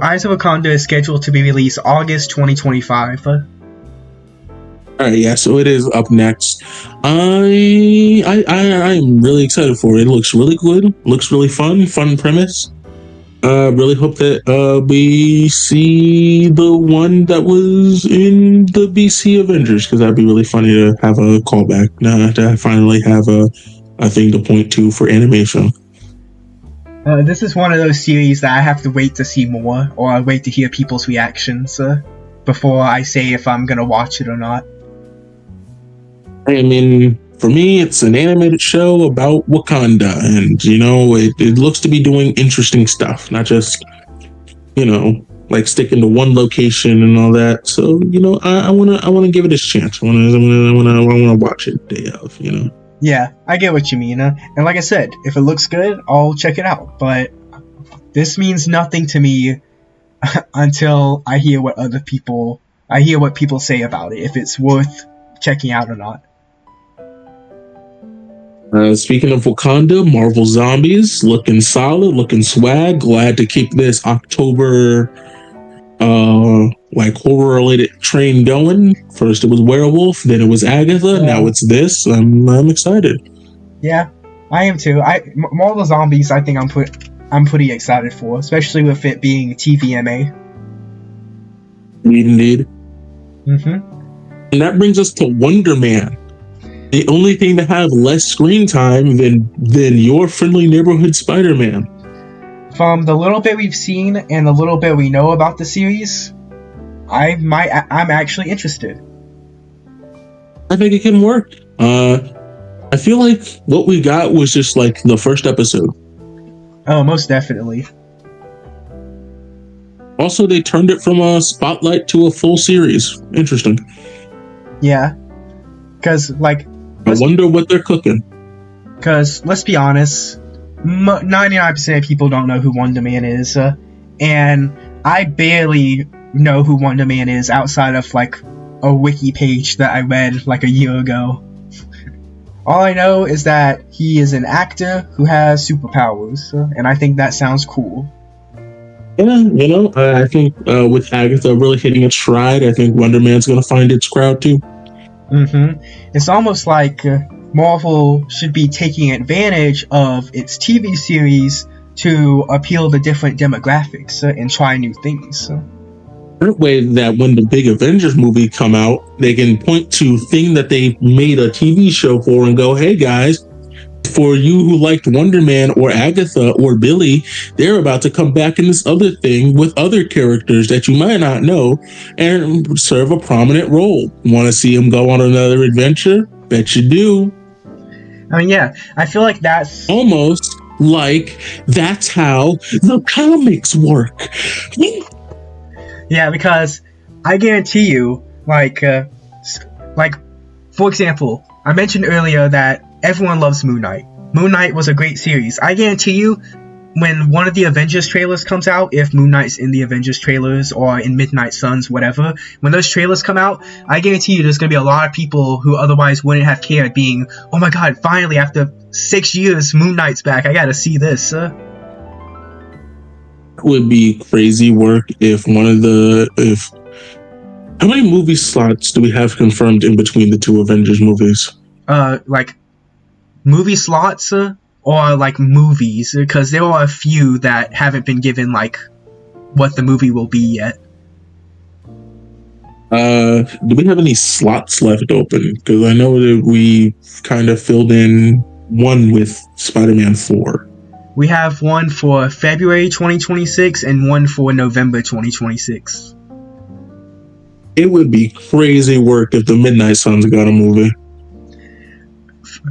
Eyes of Wakanda is scheduled to be released August 2025. Alright, yeah, so it is up next. I'm really excited for it. It looks really good. Looks really fun premise. Really hope that we see the one that was in the BC Avengers, because that'd be really funny to have a callback. To finally have a thing to point to for animation. This is one of those series that I have to wait to see more, or I wait to hear people's reactions before I say if I'm gonna watch it or not. I mean, for me, it's an animated show about Wakanda, and it looks to be doing interesting stuff, not just like sticking to one location and all that. So I wanna give it its chance. I wanna watch it day of. Yeah, I get what you mean. And like I said, if it looks good, I'll check it out. But this means nothing to me until I hear what people say about it, if it's worth checking out or not. Speaking of Wakanda, Marvel Zombies, looking solid, looking swag. Glad to keep this October like horror related train going. First it was Werewolf, then it was Agatha, now it's this. I'm excited. Yeah, I am too. Marvel Zombies, I think I'm pretty excited for, especially with it being TVMA. Indeed. Mm-hmm. And that brings us to Wonder Man. The only thing to have less screen time than your friendly neighborhood Spider-Man. From the little bit we've seen and the little bit we know about the series, I'm actually interested. I think it can work. I feel like what we got was just like the first episode. Oh, most definitely. Also, they turned it from a spotlight to a full series. Interesting. Yeah. Because, like... I wonder what they're cooking. Because, let's be honest, 99% of people don't know who Wonder Man is. And I barely know who Wonder Man is outside of, like, a wiki page that I read, like, a year ago. All I know is that he is an actor who has superpowers. And I think that sounds cool. Yeah, I think with Agatha really hitting its stride, I think Wonder Man's going to find its crowd too. Mm-hmm. It's almost like Marvel should be taking advantage of its TV series to appeal to different demographics and try new things. That way, that when the big Avengers movie come out, they can point to thing that they made a TV show for and go, hey guys, for you who liked Wonder Man or Agatha or Billy, they're about to come back in this other thing with other characters that you might not know and serve a prominent role. Want to see them go on another adventure? Bet you do. I mean, yeah, I feel like that's almost like that's how the comics work. Yeah, because I guarantee you, like for example, I mentioned earlier that everyone loves Moon Knight. Moon Knight was a great series. I guarantee you, when one of the Avengers trailers comes out, if Moon Knight's in the Avengers trailers or in Midnight Suns, whatever, when those trailers come out, I guarantee you there's going to be a lot of people who otherwise wouldn't have cared being, oh my god, finally, after 6 years, Moon Knight's back, I gotta see this. It would be crazy work if how many movie slots do we have confirmed in between the two Avengers movies? Like movie slots or like movies, because there are a few that haven't been given like what the movie will be yet. Do we have any slots left open? Because I know that we kind of filled in one with Spider-Man 4. We have one for February 2026 and one for November 2026. It would be crazy work if the Midnight Suns got a movie.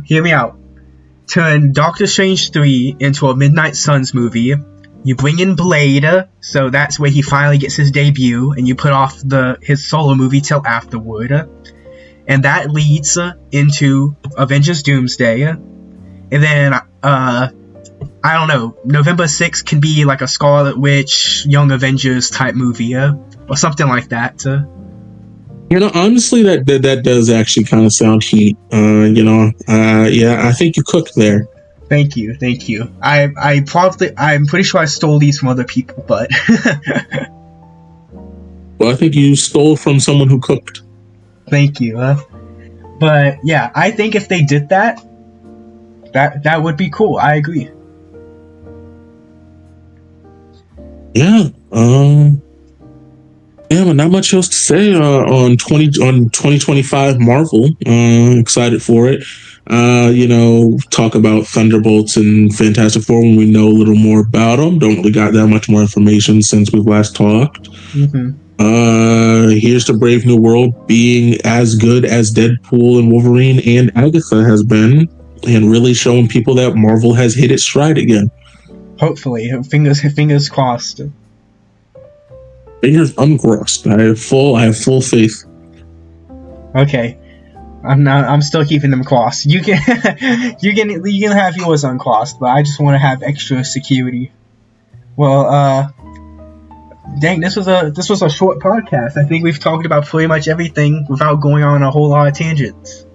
Hear me out. Turn Doctor Strange 3 into a Midnight Suns movie. You bring in Blade, so that's where he finally gets his debut, and you put off his solo movie till afterward. And that leads into Avengers Doomsday. And then, I don't know, November 6th can be like a Scarlet Witch, Young Avengers type movie, or something like that. Honestly, that does actually kind of sound heat. Yeah, I think you cooked there. Thank you. I'm pretty sure I stole these from other people, but well, I think you stole from someone who cooked. Thank you. But yeah, I think if they did that would be cool. I agree. Yeah. Yeah, but not much else to say on 2025 Marvel. Excited for it. Talk about Thunderbolts and Fantastic Four when we know a little more about them. Don't really got that much more information since we've last talked. Here's to Brave New World being as good as Deadpool and Wolverine and Agatha has been, and really showing people that Marvel has hit its stride again. Hopefully, fingers crossed. Fingers uncrossed. I have full faith. Okay. I'm still keeping them crossed. You can have yours uncrossed, but I just want to have extra security. Well, dang, this was a short podcast. I think we've talked about pretty much everything without going on a whole lot of tangents.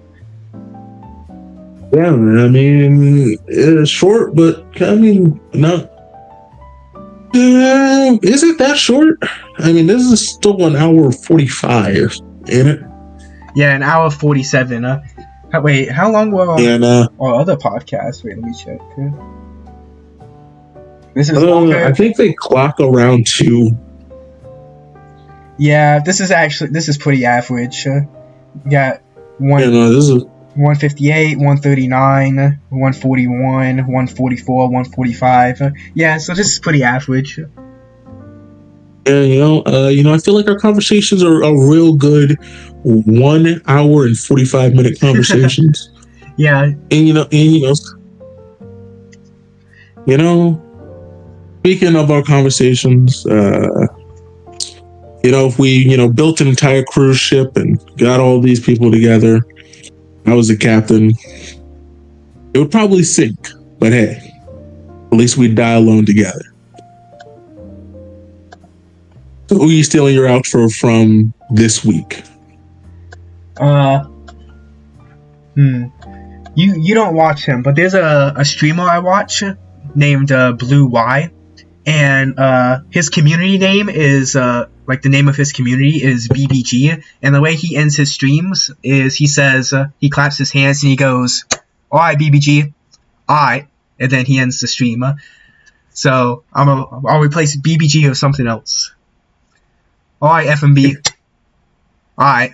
Yeah, I mean, it's short, but I mean, not. Is it that short? I mean, this is still an hour 45, ain't it? Yeah, an hour 47. Wait, how long were our other podcasts? Wait, let me check. This is longer. I think they clock around 2. Yeah, this is pretty average. We got this is 158, 139, 141, 144, 145. Yeah, so this is pretty average. Yeah, I feel like our conversations are a real good 1 hour and 45 minute conversations. Yeah. And speaking of our conversations, if we, built an entire cruise ship and got all these people together, I was the captain, it would probably sink, but hey, at least we'd die alone together. So who are you stealing your outro from this week? You don't watch him, but there's a streamer I watch named Blue Y, and his community name is like the name of his community is BBG, and the way he ends his streams is he says he claps his hands and he goes, "Alright, BBG, alright," and then he ends the stream. So I'll replace BBG with something else. Alright, FMB. Alright.